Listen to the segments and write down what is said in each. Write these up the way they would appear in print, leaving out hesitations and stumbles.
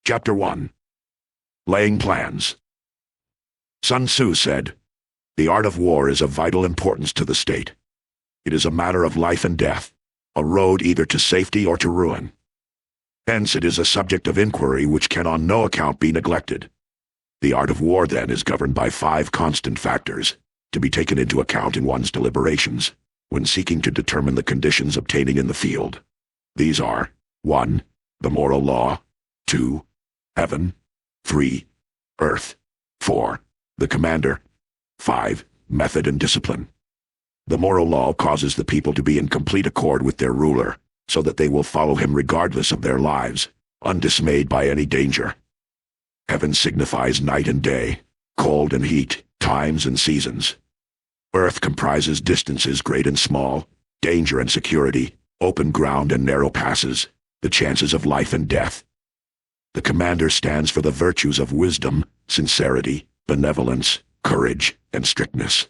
Chapter 1. Laying Plans. Sun Tzu said, "The art of war is of vital importance to the state. It is a matter of life and death, a road either to safety or to ruin. Hence it is a subject of inquiry which can on no account be neglected. The art of war, then, is governed by 5 constant factors, to be taken into account in one's deliberations, when seeking to determine the conditions obtaining in the field. These are 1. The moral law, 2. Heaven, 3. Earth, 4. The commander, 5. Method and discipline. The moral law causes the people to be in complete accord with their ruler, so that they will follow him regardless of their lives, undismayed by any danger. Heaven signifies night and day, cold and heat, times and seasons. Earth comprises distances great and small, danger and security, open ground and narrow passes, the chances of life and death. The commander stands for the virtues of wisdom, sincerity, benevolence, courage, and strictness.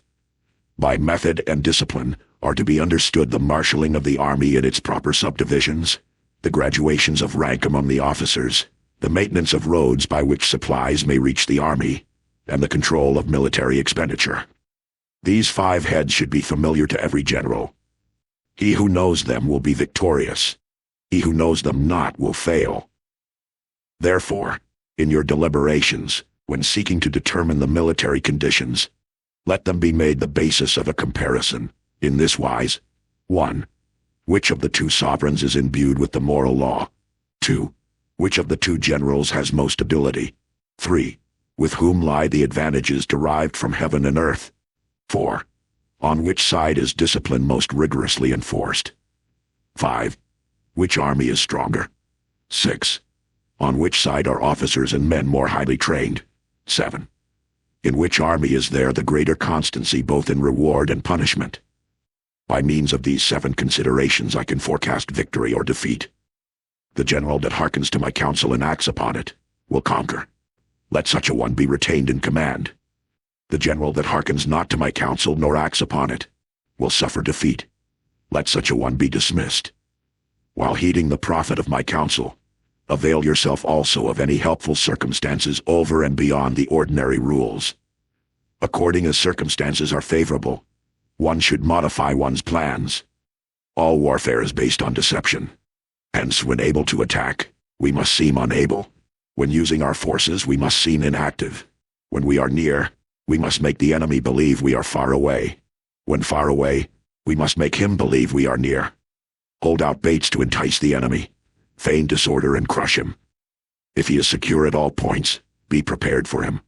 By method and discipline are to be understood the marshalling of the army in its proper subdivisions, the graduations of rank among the officers, the maintenance of roads by which supplies may reach the army, and the control of military expenditure. These 5 heads should be familiar to every general. He who knows them will be victorious. He who knows them not will fail. Therefore, in your deliberations, when seeking to determine the military conditions, let them be made the basis of a comparison, in this wise: 1. Which of the 2 sovereigns is imbued with the moral law? 2. Which of the 2 generals has most ability? 3. With whom lie the advantages derived from heaven and earth? 4. On which side is discipline most rigorously enforced? 5. Which army is stronger? 6. On which side are officers and men more highly trained? 7. In which army is there the greater constancy both in reward and punishment? By means of these 7 considerations I can forecast victory or defeat. The general that hearkens to my counsel and acts upon it will conquer. Let such a one be retained in command. The general that hearkens not to my counsel nor acts upon it will suffer defeat. Let such a one be dismissed. While heeding the profit of my counsel, avail yourself also of any helpful circumstances over and beyond the ordinary rules. According as circumstances are favorable, one should modify one's plans. All warfare is based on deception. Hence, when able to attack, we must seem unable. When using our forces, we must seem inactive. When we are near, we must make the enemy believe we are far away. When far away, we must make him believe we are near. Hold out baits to entice the enemy. Feign disorder and crush him. If he is secure at all points, be prepared for him.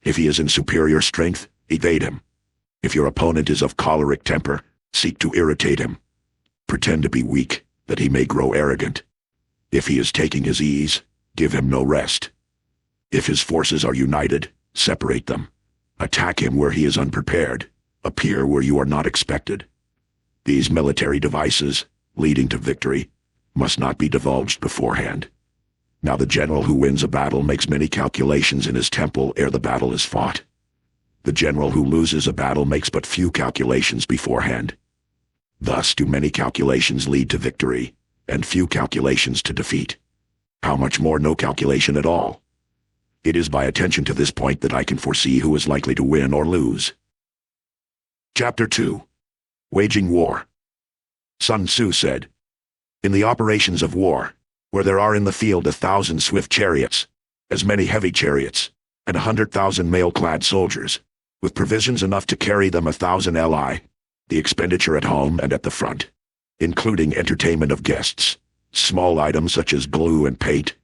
If he is in superior strength, evade him. If your opponent is of choleric temper, seek to irritate him. Pretend to be weak, that he may grow arrogant. If he is taking his ease, give him no rest. If his forces are united, separate them. Attack him where he is unprepared. Appear where you are not expected. These military devices, leading to victory, must not be divulged beforehand. Now the general who wins a battle makes many calculations in his temple ere the battle is fought. The general who loses a battle makes but few calculations beforehand. Thus do many calculations lead to victory, and few calculations to defeat. How much more no calculation at all? It is by attention to this point that I can foresee who is likely to win or lose. Chapter 2. Waging War. Sun Tzu said, "In the operations of war, where there are in the field 1,000 swift chariots, as many heavy chariots, and 100,000 mail-clad soldiers, with provisions enough to carry them 1,000 li, the expenditure at home and at the front, including entertainment of guests, small items such as glue and paint,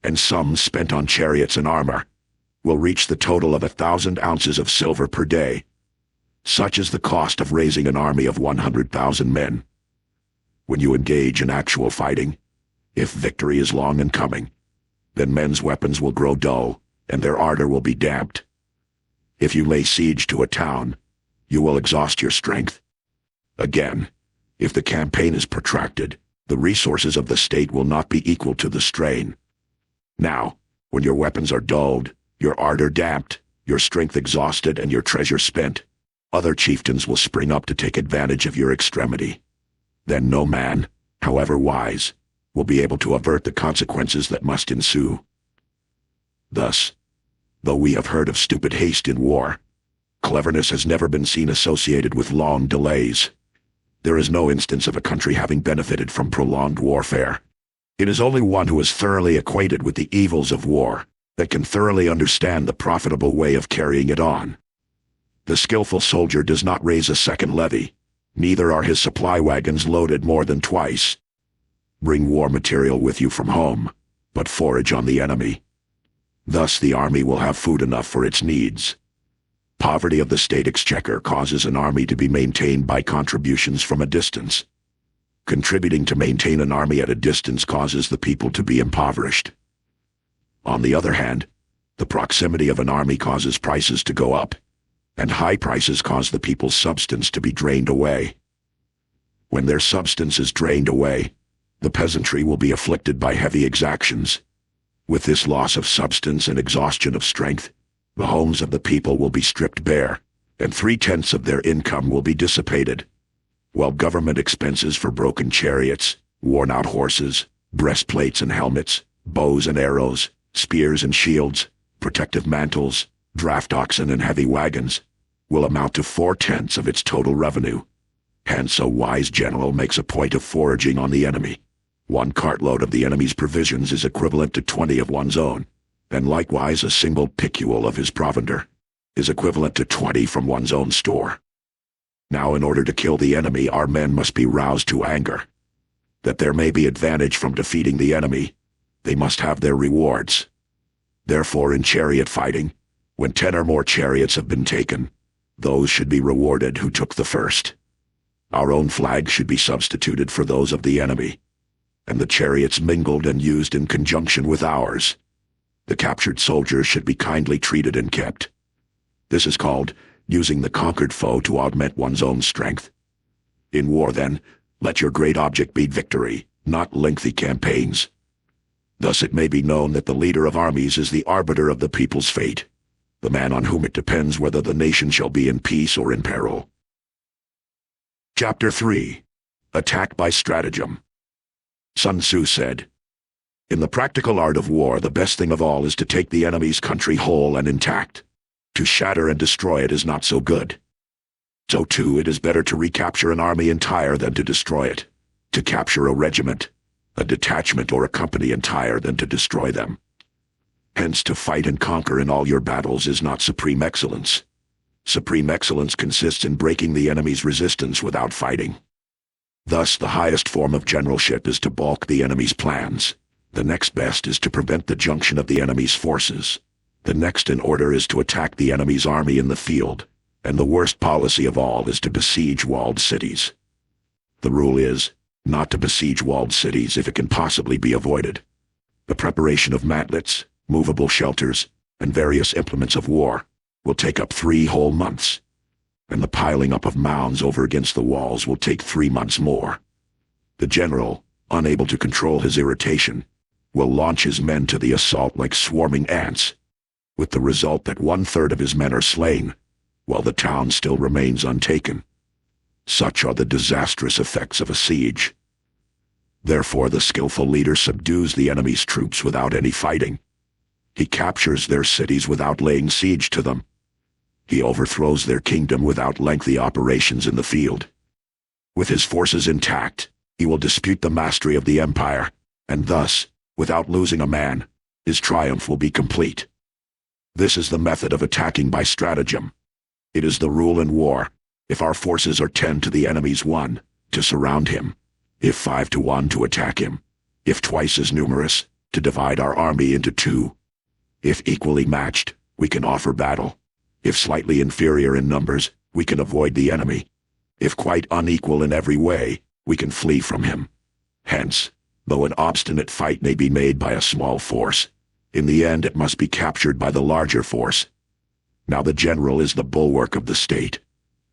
and sums spent on chariots and armor, will reach the total of 1,000 ounces of silver per day. Such is the cost of raising an army of 100,000 men. When you engage in actual fighting, if victory is long in coming, then men's weapons will grow dull, and their ardor will be damped. If you lay siege to a town, you will exhaust your strength. Again, if the campaign is protracted, the resources of the state will not be equal to the strain. Now, when your weapons are dulled, your ardor damped, your strength exhausted, and your treasure spent, other chieftains will spring up to take advantage of your extremity. Then no man, however wise, will be able to avert the consequences that must ensue. Thus, though we have heard of stupid haste in war, cleverness has never been seen associated with long delays. There is no instance of a country having benefited from prolonged warfare. It is only one who is thoroughly acquainted with the evils of war that can thoroughly understand the profitable way of carrying it on. The skillful soldier does not raise a second levy, neither are his supply wagons loaded more than twice. Bring war material with you from home, but forage on the enemy. Thus the army will have food enough for its needs. Poverty of the state exchequer causes an army to be maintained by contributions from a distance. Contributing to maintain an army at a distance causes the people to be impoverished. On the other hand, the proximity of an army causes prices to go up, and high prices cause the people's substance to be drained away. When their substance is drained away, the peasantry will be afflicted by heavy exactions. With this loss of substance and exhaustion of strength, the homes of the people will be stripped bare, and 3/10 of their income will be dissipated, while government expenses for broken chariots, worn-out horses, breastplates and helmets, bows and arrows, spears and shields, protective mantles, draft oxen and heavy wagons, will amount to 4/10 of its total revenue. Hence a wise general makes a point of foraging on the enemy. 1 cartload of the enemy's provisions is equivalent to 20 of one's own, and likewise a single picule of his provender is equivalent to 20 from one's own store. Now in order to kill the enemy, our men must be roused to anger. That there may be advantage from defeating the enemy, they must have their rewards. Therefore in chariot fighting, when 10 or more chariots have been taken, those should be rewarded who took the first. Our own flag should be substituted for those of the enemy, and the chariots mingled and used in conjunction with ours. The captured soldiers should be kindly treated and kept. This is called using the conquered foe to augment one's own strength. In war, then, let your great object be victory, not lengthy campaigns. Thus it may be known that the leader of armies is the arbiter of the people's fate, the man on whom it depends whether the nation shall be in peace or in peril. Chapter 3. Attack by Stratagem. Sun Tzu said, "In the practical art of war, the best thing of all is to take the enemy's country whole and intact. To shatter and destroy it is not so good. So too it is better to recapture an army entire than to destroy it, to capture a regiment, a detachment or a company entire than to destroy them. Hence to fight and conquer in all your battles is not supreme excellence. Supreme excellence consists in breaking the enemy's resistance without fighting. Thus the highest form of generalship is to balk the enemy's plans. The next best is to prevent the junction of the enemy's forces. The next in order is to attack the enemy's army in the field, and the worst policy of all is to besiege walled cities. The rule is not to besiege walled cities if it can possibly be avoided. The preparation of mantlets, movable shelters, and various implements of war will take up 3 whole months, and the piling up of mounds over against the walls will take 3 months more. The general, unable to control his irritation, will launch his men to the assault like swarming ants, with the result that 1/3 of his men are slain, while the town still remains untaken. Such are the disastrous effects of a siege. Therefore the skillful leader subdues the enemy's troops without any fighting. He captures their cities without laying siege to them. He overthrows their kingdom without lengthy operations in the field. With his forces intact, he will dispute the mastery of the empire, and thus, without losing a man, his triumph will be complete. This is the method of attacking by stratagem. It is the rule in war, if our forces are 10 to the enemy's 1, to surround him; if 5 to 1, to attack him; if twice as numerous, to divide our army into 2. If equally matched, we can offer battle. If slightly inferior in numbers, we can avoid the enemy. If quite unequal in every way, we can flee from him. Hence, though an obstinate fight may be made by a small force, in the end it must be captured by the larger force. Now the general is the bulwark of the state.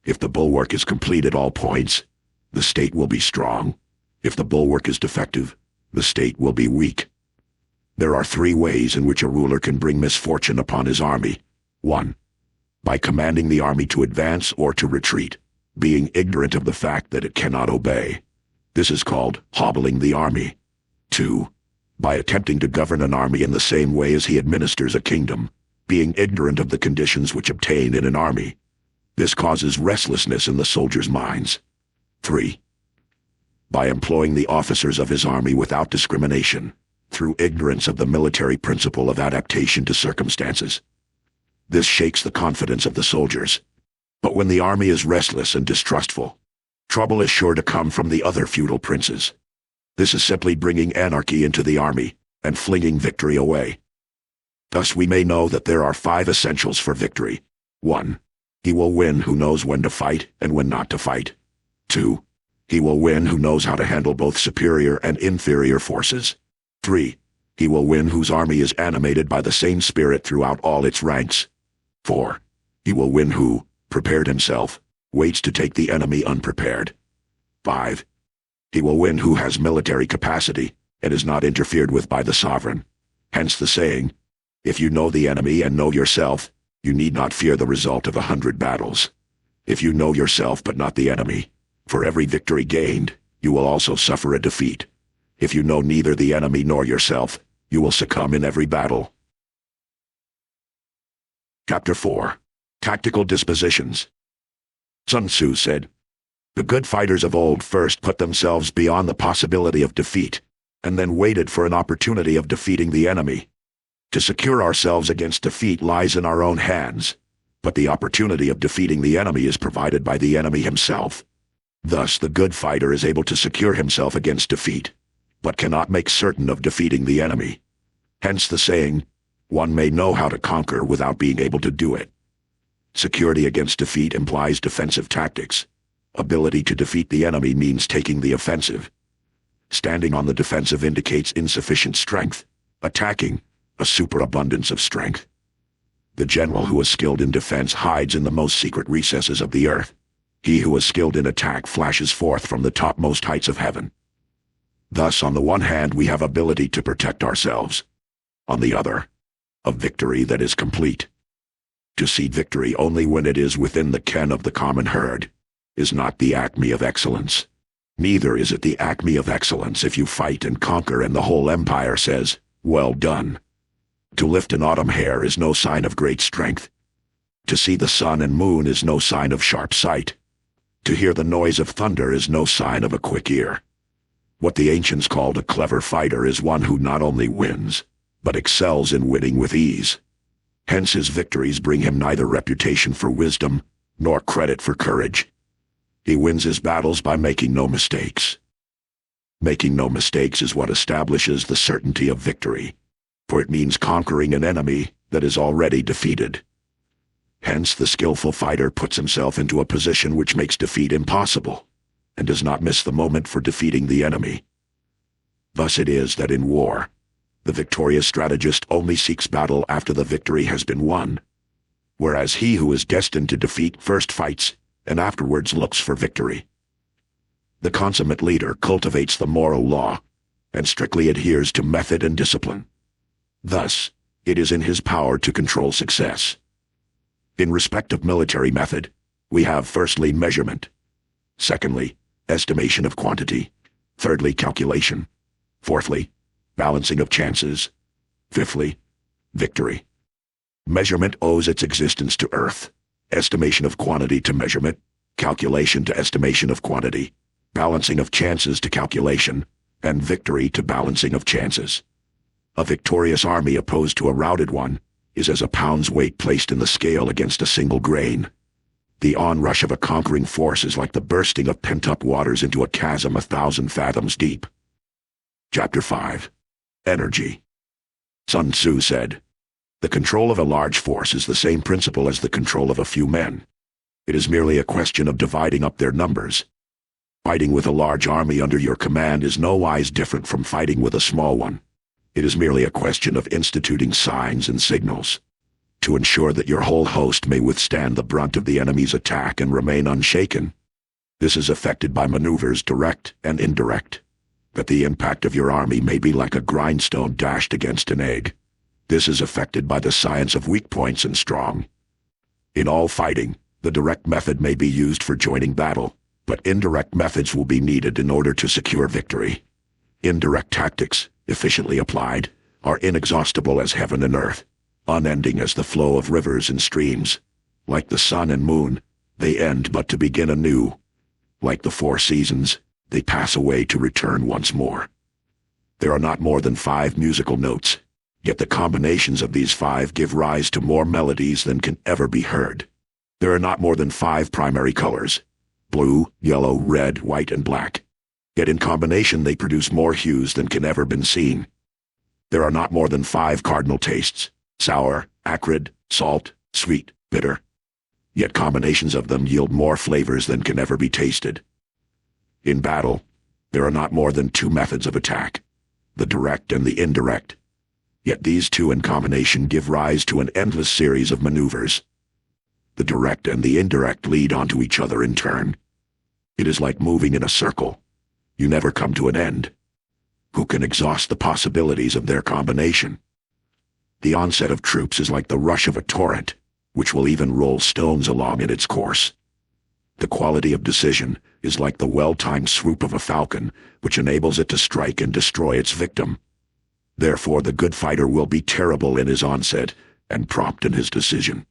If the bulwark is complete at all points, the state will be strong. If the bulwark is defective, the state will be weak. There are 3 ways in which a ruler can bring misfortune upon his army. 1. By commanding the army to advance or to retreat, being ignorant of the fact that it cannot obey. This is called hobbling the army. 2. by attempting to govern an army in the same way as he administers a kingdom, being ignorant of the conditions which obtain in an army. This causes restlessness in the soldiers' minds. 3. By employing the officers of his army without discrimination, through ignorance of the military principle of adaptation to circumstances. This shakes the confidence of the soldiers. But when the army is restless and distrustful, trouble is sure to come from the other feudal princes. This is simply bringing anarchy into the army and flinging victory away. Thus we may know that there are 5 essentials for victory. 1. He will win who knows when to fight and when not to fight. 2. He will win who knows how to handle both superior and inferior forces. 3. He will win whose army is animated by the same spirit throughout all its ranks. 4. He will win who, prepared himself, waits to take the enemy unprepared. 5. He will win who has military capacity and is not interfered with by the sovereign. Hence the saying, if you know the enemy and know yourself, you need not fear the result of 100 battles. If you know yourself but not the enemy, for every victory gained, you will also suffer a defeat. If you know neither the enemy nor yourself, you will succumb in every battle. Chapter 4. Tactical Dispositions. Sun Tzu said, "The good fighters of old first put themselves beyond the possibility of defeat, and then waited for an opportunity of defeating the enemy. To secure ourselves against defeat lies in our own hands, but the opportunity of defeating the enemy is provided by the enemy himself. Thus the good fighter is able to secure himself against defeat, but cannot make certain of defeating the enemy. Hence the saying, one may know how to conquer without being able to do it. Security against defeat implies defensive tactics. Ability to defeat the enemy means taking the offensive. Standing on the defensive indicates insufficient strength. Attacking, a superabundance of strength. The general who is skilled in defense hides in the most secret recesses of the earth. He who is skilled in attack flashes forth from the topmost heights of heaven. Thus, on the one hand, we have ability to protect ourselves. On the other, a victory that is complete. To seek victory only when it is within the ken of the common herd is not the acme of excellence. Neither is it the acme of excellence if you fight and conquer and the whole empire says, 'Well done.' To lift an autumn hair is no sign of great strength. To see the sun and moon is no sign of sharp sight. To hear the noise of thunder is no sign of a quick ear. What the ancients called a clever fighter is one who not only wins, but excels in winning with ease. Hence his victories bring him neither reputation for wisdom, nor credit for courage. He wins his battles by making no mistakes. Making no mistakes is what establishes the certainty of victory, for it means conquering an enemy that is already defeated. Hence the skillful fighter puts himself into a position which makes defeat impossible, and does not miss the moment for defeating the enemy. Thus it is that in war, the victorious strategist only seeks battle after the victory has been won, whereas he who is destined to defeat first fights and afterwards looks for victory. The consummate leader cultivates the moral law and strictly adheres to method and discipline. Thus, it is in his power to control success. In respect of military method, we have firstly measurement, secondly estimation of quantity, thirdly calculation, fourthly balancing of chances, fifthly victory. Measurement owes its existence to earth, estimation of quantity to measurement, calculation to estimation of quantity, balancing of chances to calculation, and victory to balancing of chances. A victorious army opposed to a routed one is as a pound's weight placed in the scale against a single grain. The onrush of a conquering force is like the bursting of pent-up waters into a chasm 1,000 fathoms deep. Chapter 5. Energy. Sun Tzu said, "The control of a large force is the same principle as the control of a few men. It is merely a question of dividing up their numbers. Fighting with a large army under your command is no wise different from fighting with a small one. It is merely a question of instituting signs and signals, to ensure that your whole host may withstand the brunt of the enemy's attack and remain unshaken. This is effected by maneuvers direct and indirect, that the impact of your army may be like a grindstone dashed against an egg. This is effected by the science of weak points and strong. In all fighting, the direct method may be used for joining battle, but indirect methods will be needed in order to secure victory. Indirect tactics, efficiently applied, are inexhaustible as heaven and earth, unending as the flow of rivers and streams. Like the sun and moon, they end but to begin anew. Like the four seasons, they pass away to return once more. There are not more than 5 musical notes, yet the combinations of these 5 give rise to more melodies than can ever be heard. There are not more than 5 primary colors: blue, yellow, red, white, and black. Yet in combination they produce more hues than can ever been seen. There are not more than 5 cardinal tastes: sour, acrid, salt, sweet, bitter. Yet combinations of them yield more flavors than can ever be tasted. In battle, there are not more than 2 methods of attack: the direct and the indirect. Yet these 2 in combination give rise to an endless series of maneuvers. The direct and the indirect lead onto each other in turn. It is like moving in a circle. You never come to an end. Who can exhaust the possibilities of their combination? The onset of troops is like the rush of a torrent, which will even roll stones along in its course. The quality of decision is like the well-timed swoop of a falcon, which enables it to strike and destroy its victim. Therefore the good fighter will be terrible in his onset and prompt in his decision.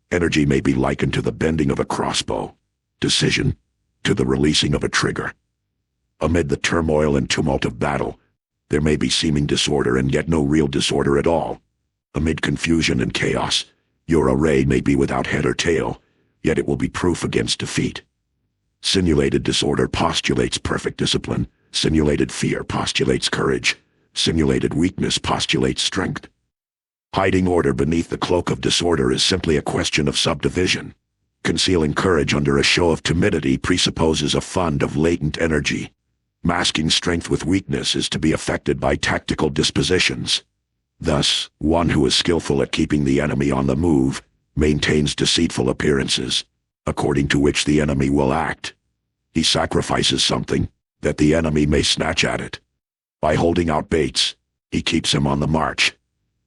Energy may be likened to the bending of a crossbow, decision to the releasing of a trigger. Amid the turmoil and tumult of battle, there may be seeming disorder and yet no real disorder at all. Amid confusion and chaos, your array may be without head or tail, yet it will be proof against defeat. Simulated disorder postulates perfect discipline. Simulated fear postulates courage. Simulated weakness postulates strength. Hiding order beneath the cloak of disorder is simply a question of subdivision. Concealing courage under a show of timidity presupposes a fund of latent energy. Masking strength with weakness is to be affected by tactical dispositions. Thus, one who is skillful at keeping the enemy on the move maintains deceitful appearances, according to which the enemy will act. He sacrifices something, that the enemy may snatch at it. By holding out baits, he keeps him on the march.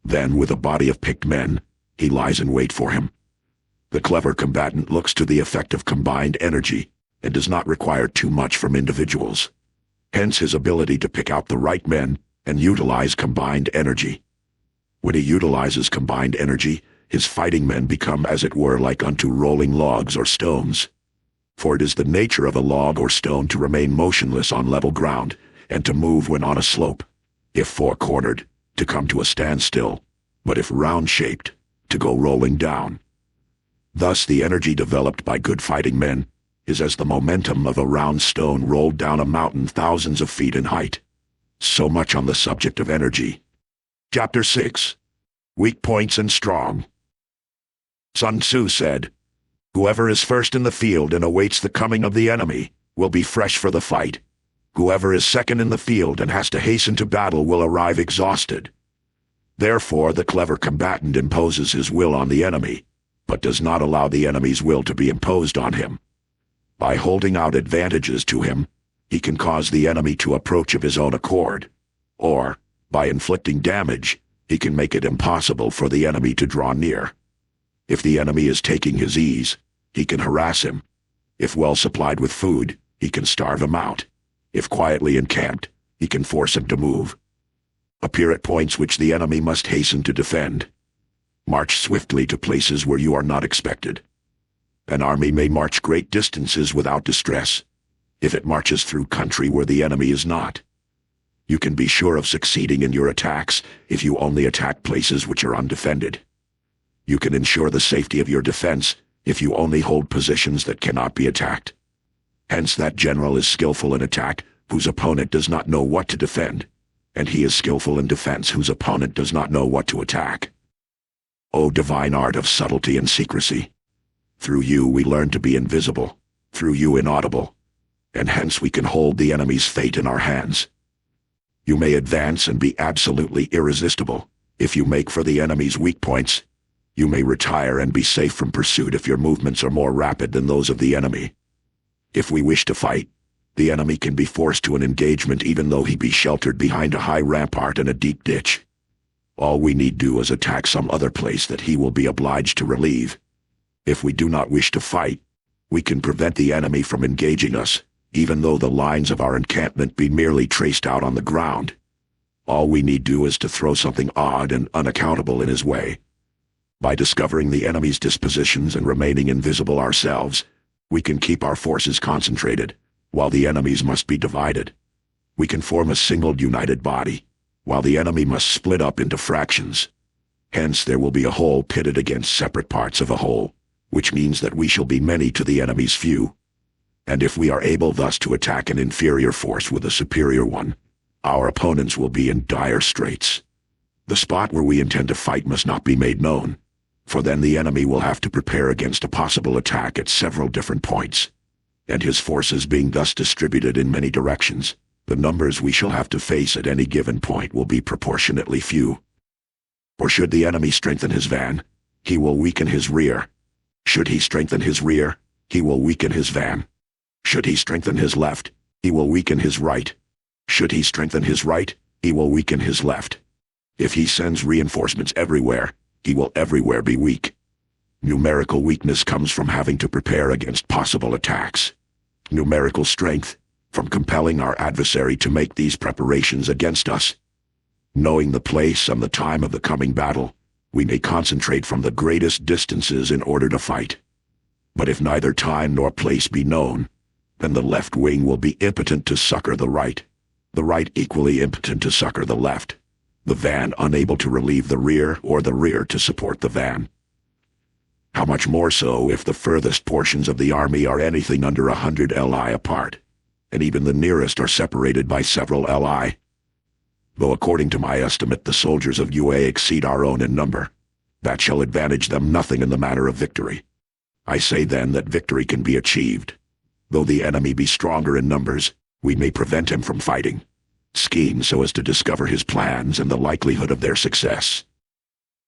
Then, with a body of picked men, he lies in wait for him. The clever combatant looks to the effect of combined energy, and does not require too much from individuals. Hence his ability to pick out the right men and utilize combined energy. When he utilizes combined energy, his fighting men become as it were like unto rolling logs or stones. For it is the nature of a log or stone to remain motionless on level ground, and to move when on a slope; if four-cornered, to come to a standstill; but if round-shaped, to go rolling down. Thus the energy developed by good fighting men is as the momentum of a round stone rolled down a mountain thousands of feet in height. So much on the subject of energy. Chapter 6. Weak Points and Strong. Sun Tzu said, "Whoever is first in the field and awaits the coming of the enemy will be fresh for the fight. Whoever is second in the field and has to hasten to battle will arrive exhausted." Therefore the clever combatant imposes his will on the enemy, but does not allow the enemy's will to be imposed on him. By holding out advantages to him, he can cause the enemy to approach of his own accord, or, by inflicting damage, he can make it impossible for the enemy to draw near. If the enemy is taking his ease, he can harass him. If well supplied with food, he can starve him out. If quietly encamped, he can force him to move. Appear at points which the enemy must hasten to defend. March swiftly to places where you are not expected. An army may march great distances without distress, if it marches through country where the enemy is not. You can be sure of succeeding in your attacks if you only attack places which are undefended. You can ensure the safety of your defense if you only hold positions that cannot be attacked. Hence that general is skillful in attack whose opponent does not know what to defend, and he is skillful in defense whose opponent does not know what to attack. O divine art of subtlety and secrecy! Through you we learn to be invisible, through you inaudible, and hence we can hold the enemy's fate in our hands. You may advance and be absolutely irresistible if you make for the enemy's weak points. You may retire and be safe from pursuit if your movements are more rapid than those of the enemy. If we wish to fight, the enemy can be forced to an engagement even though he be sheltered behind a high rampart and a deep ditch. All we need do is attack some other place that he will be obliged to relieve. If we do not wish to fight, we can prevent the enemy from engaging us, even though the lines of our encampment be merely traced out on the ground. All we need do is to throw something odd and unaccountable in his way. By discovering the enemy's dispositions and remaining invisible ourselves, we can keep our forces concentrated, while the enemy's must be divided. We can form a single united body, while the enemy must split up into fractions. Hence there will be a whole pitted against separate parts of a whole, which means that we shall be many to the enemy's few. And if we are able thus to attack an inferior force with a superior one, our opponents will be in dire straits. The spot where we intend to fight must not be made known, for then the enemy will have to prepare against a possible attack at several different points. And his forces being thus distributed in many directions, the numbers we shall have to face at any given point will be proportionately few. Or should the enemy strengthen his van, he will weaken his rear. Should he strengthen his rear, he will weaken his van. Should he strengthen his left, he will weaken his right. Should he strengthen his right, he will weaken his left. If he sends reinforcements everywhere, he will everywhere be weak. Numerical weakness comes from having to prepare against possible attacks. Numerical strength, from compelling our adversary to make these preparations against us. Knowing the place and the time of the coming battle, we may concentrate from the greatest distances in order to fight. But if neither time nor place be known, then the left wing will be impotent to succor the right equally impotent to succor the left, the van unable to relieve the rear or the rear to support the van. How much more so if the furthest portions of the army are anything under 100 li apart, and even the nearest are separated by several li. Though according to my estimate the soldiers of UA exceed our own in number, that shall advantage them nothing in the matter of victory. I say then that victory can be achieved. Though the enemy be stronger in numbers, we may prevent him from fighting. Scheme so as to discover his plans and the likelihood of their success.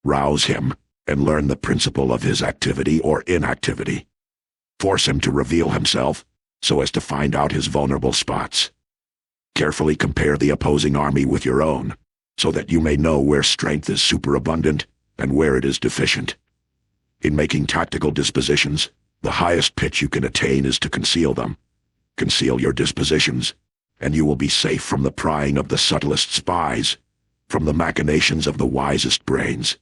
Rouse him, and learn the principle of his activity or inactivity. Force him to reveal himself, so as to find out his vulnerable spots. Carefully compare the opposing army with your own, so that you may know where strength is superabundant and where it is deficient. In making tactical dispositions, the highest pitch you can attain is to conceal them. Conceal your dispositions, and you will be safe from the prying of the subtlest spies, from the machinations of the wisest brains.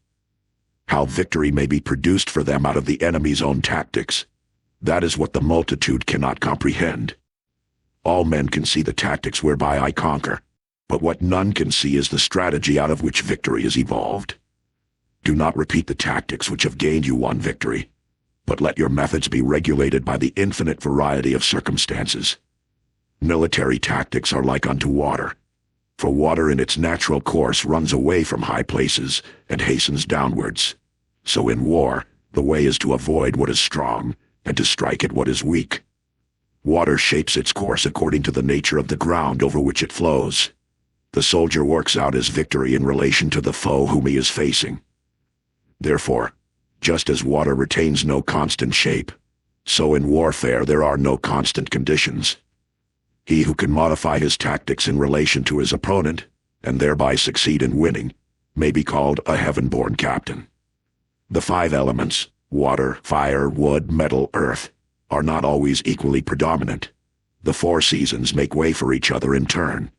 How victory may be produced for them out of the enemy's own tactics, that is what the multitude cannot comprehend. All men can see the tactics whereby I conquer, but what none can see is the strategy out of which victory is evolved. Do not repeat the tactics which have gained you one victory, but let your methods be regulated by the infinite variety of circumstances. Military tactics are like unto water, for water in its natural course runs away from high places and hastens downwards. So in war, the way is to avoid what is strong, and to strike at what is weak. Water shapes its course according to the nature of the ground over which it flows. The soldier works out his victory in relation to the foe whom he is facing. Therefore, just as water retains no constant shape, so in warfare there are no constant conditions. He who can modify his tactics in relation to his opponent, and thereby succeed in winning, may be called a heaven-born captain. The 5 elements, water, fire, wood, metal, earth, are not always equally predominant. The 4 seasons make way for each other in turn.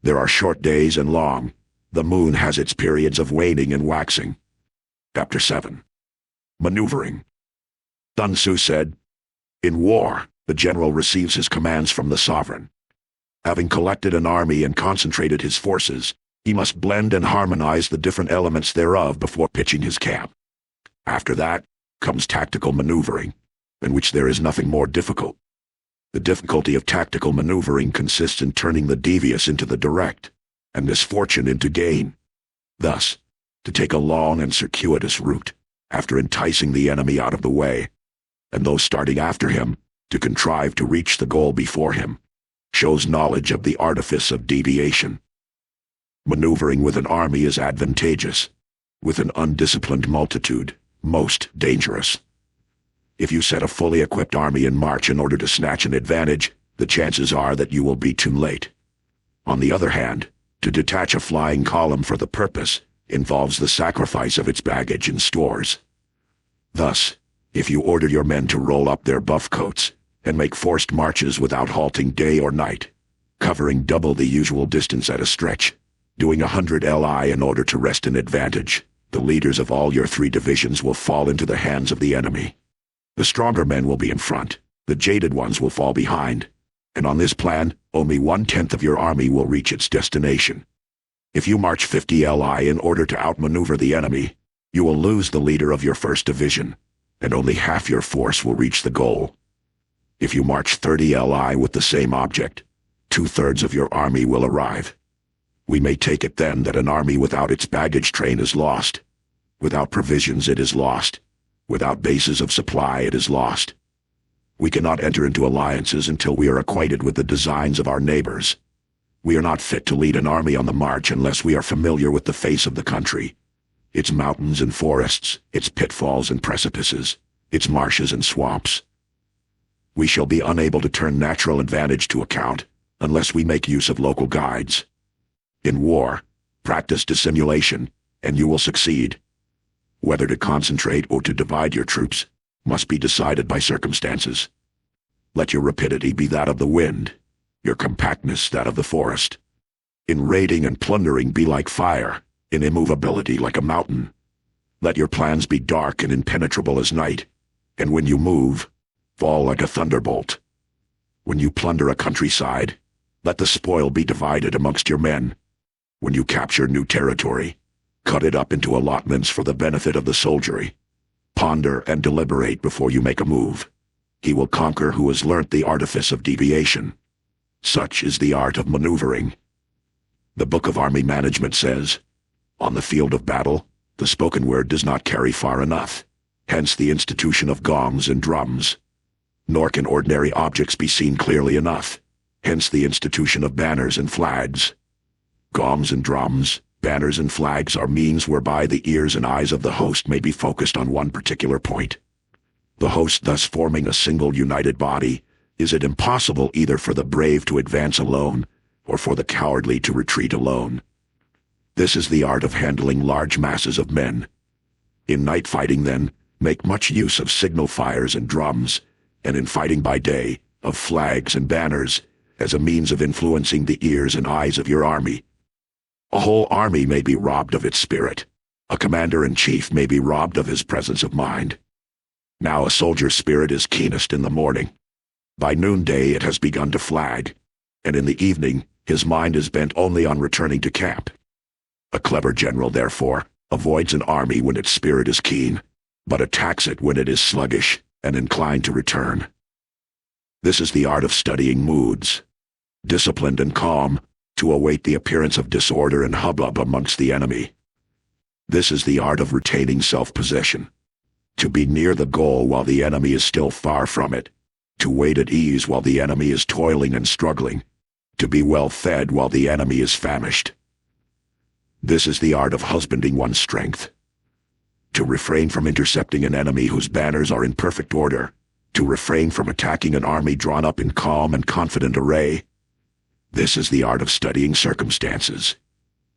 There are short days and long. The moon has its periods of waning and waxing. Chapter 7. Maneuvering. Sun Tzu said, "In war, the general receives his commands from the sovereign. Having collected an army and concentrated his forces, he must blend and harmonize the different elements thereof before pitching his camp. After that comes tactical maneuvering, in which there is nothing more difficult. The difficulty of tactical maneuvering consists in turning the devious into the direct, and misfortune into gain. Thus, to take a long and circuitous route, after enticing the enemy out of the way, and those starting after him, to contrive to reach the goal before him, shows knowledge of the artifice of deviation. Maneuvering with an army is advantageous, with an undisciplined multitude, most dangerous. If you set a fully equipped army in march in order to snatch an advantage, the chances are that you will be too late. On the other hand, to detach a flying column for the purpose involves the sacrifice of its baggage and stores. Thus, if you order your men to roll up their buff coats, and make forced marches without halting day or night, covering double the usual distance at a stretch, doing 100 li in order to wrest an advantage. The leaders of all your 3 divisions will fall into the hands of the enemy. The stronger men will be in front, the jaded ones will fall behind, and on this plan, only 1/10 of your army will reach its destination. If you march 50 li in order to outmaneuver the enemy, you will lose the leader of your 1st division, and only half your force will reach the goal. If you march 30 li with the same object, 2/3 of your army will arrive. We may take it then that an army without its baggage train is lost. Without provisions it is lost. Without bases of supply it is lost. We cannot enter into alliances until we are acquainted with the designs of our neighbors. We are not fit to lead an army on the march unless we are familiar with the face of the country, its mountains and forests, its pitfalls and precipices, its marshes and swamps. We shall be unable to turn natural advantage to account unless we make use of local guides. In war, practice dissimulation, and you will succeed. Whether to concentrate or to divide your troops must be decided by circumstances. Let your rapidity be that of the wind, your compactness that of the forest. In raiding and plundering be like fire, in immovability like a mountain. Let your plans be dark and impenetrable as night, and when you move, fall like a thunderbolt. When you plunder a countryside, let the spoil be divided amongst your men. When you capture new territory, cut it up into allotments for the benefit of the soldiery. Ponder and deliberate before you make a move. He will conquer who has learnt the artifice of deviation. Such is the art of maneuvering. The Book of Army Management says, "On the field of battle, the spoken word does not carry far enough, hence the institution of gongs and drums. Nor can ordinary objects be seen clearly enough, hence the institution of banners and flags. Gongs and drums, banners and flags are means whereby the ears and eyes of the host may be focused on one particular point. The host thus forming a single united body, is it impossible either for the brave to advance alone, or for the cowardly to retreat alone. This is the art of handling large masses of men. In night fighting, then, make much use of signal fires and drums, and in fighting by day, of flags and banners, as a means of influencing the ears and eyes of your army. A whole army may be robbed of its spirit. A commander-in-chief may be robbed of his presence of mind. Now a soldier's spirit is keenest in the morning. By noonday it has begun to flag, and in the evening his mind is bent only on returning to camp. A clever general, therefore, avoids an army when its spirit is keen, but attacks it when it is sluggish and inclined to return. This is the art of studying moods. Disciplined and calm, to await the appearance of disorder and hubbub amongst the enemy. This is the art of retaining self-possession. To be near the goal while the enemy is still far from it. To wait at ease while the enemy is toiling and struggling. To be well fed while the enemy is famished. This is the art of husbanding one's strength. To refrain from intercepting an enemy whose banners are in perfect order. To refrain from attacking an army drawn up in calm and confident array. This is the art of studying circumstances.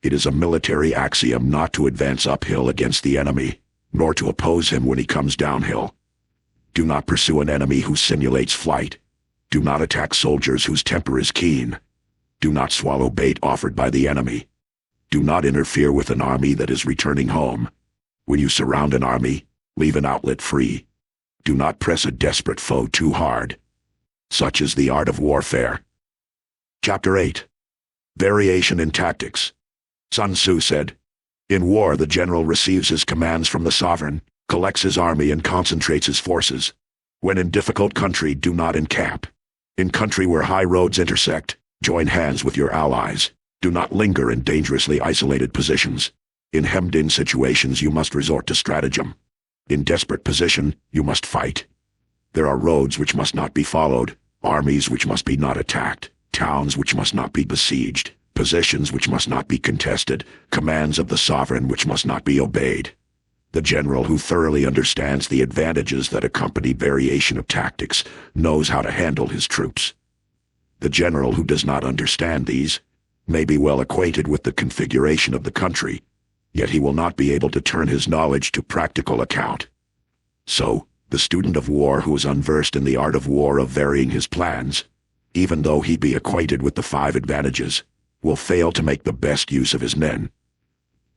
It is a military axiom not to advance uphill against the enemy, nor to oppose him when he comes downhill. Do not pursue an enemy who simulates flight. Do not attack soldiers whose temper is keen. Do not swallow bait offered by the enemy. Do not interfere with an army that is returning home. When you surround an army, leave an outlet free. Do not press a desperate foe too hard. Such is the art of warfare. Chapter 8. Variation in Tactics. Sun Tzu said, "In war the general receives his commands from the sovereign, collects his army and concentrates his forces. When in difficult country, do not encamp. In country where high roads intersect, join hands with your allies. Do not linger in dangerously isolated positions. In hemmed-in situations you must resort to stratagem. In desperate position, you must fight. There are roads which must not be followed, armies which must be not attacked, towns which must not be besieged, positions which must not be contested, commands of the sovereign which must not be obeyed." The general who thoroughly understands the advantages that accompany variation of tactics knows how to handle his troops. The general who does not understand these may be well acquainted with the configuration of the country, yet he will not be able to turn his knowledge to practical account. So, The student of war who is unversed in the art of war of varying his plans, even though he be acquainted with the 5 advantages, will fail to make the best use of his men.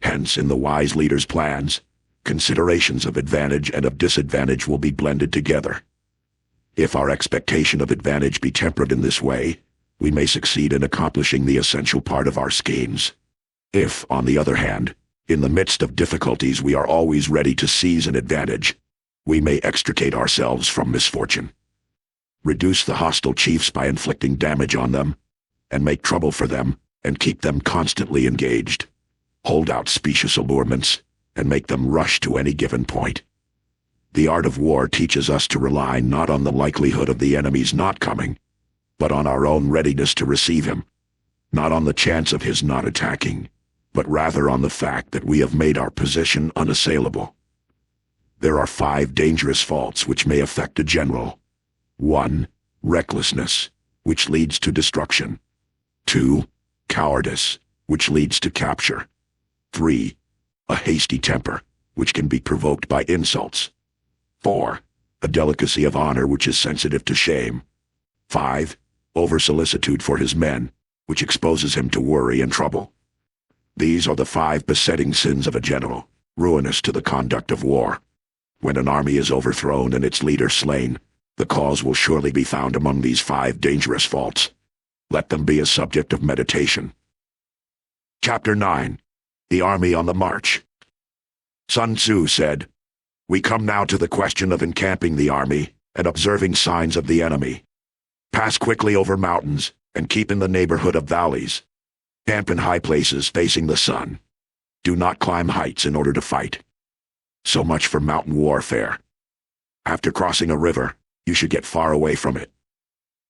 Hence, in the wise leader's plans, considerations of advantage and of disadvantage will be blended together. If our expectation of advantage be tempered in this way, we may succeed in accomplishing the essential part of our schemes. If, on the other hand, in the midst of difficulties we are always ready to seize an advantage, we may extricate ourselves from misfortune. Reduce the hostile chiefs by inflicting damage on them, and make trouble for them, and keep them constantly engaged. Hold out specious allurements, and make them rush to any given point. The art of war teaches us to rely not on the likelihood of the enemy's not coming, but on our own readiness to receive him, not on the chance of his not attacking, but rather on the fact that we have made our position unassailable. There are 5 dangerous faults which may affect a general. 1. Recklessness, which leads to destruction. 2. Cowardice, which leads to capture. 3. A hasty temper, which can be provoked by insults. 4. A delicacy of honor which is sensitive to shame. 5. Over-solicitude for his men, which exposes him to worry and trouble. These are the 5 besetting sins of a general, ruinous to the conduct of war. When an army is overthrown and its leader slain, the cause will surely be found among these 5 dangerous faults. Let them be a subject of meditation. Chapter 9. The Army on the March. Sun Tzu said, "We come now to the question of encamping the army and observing signs of the enemy. Pass quickly over mountains and keep in the neighborhood of valleys. Camp in high places facing the sun. Do not climb heights in order to fight." So much for mountain warfare. After crossing a river, you should get far away from it.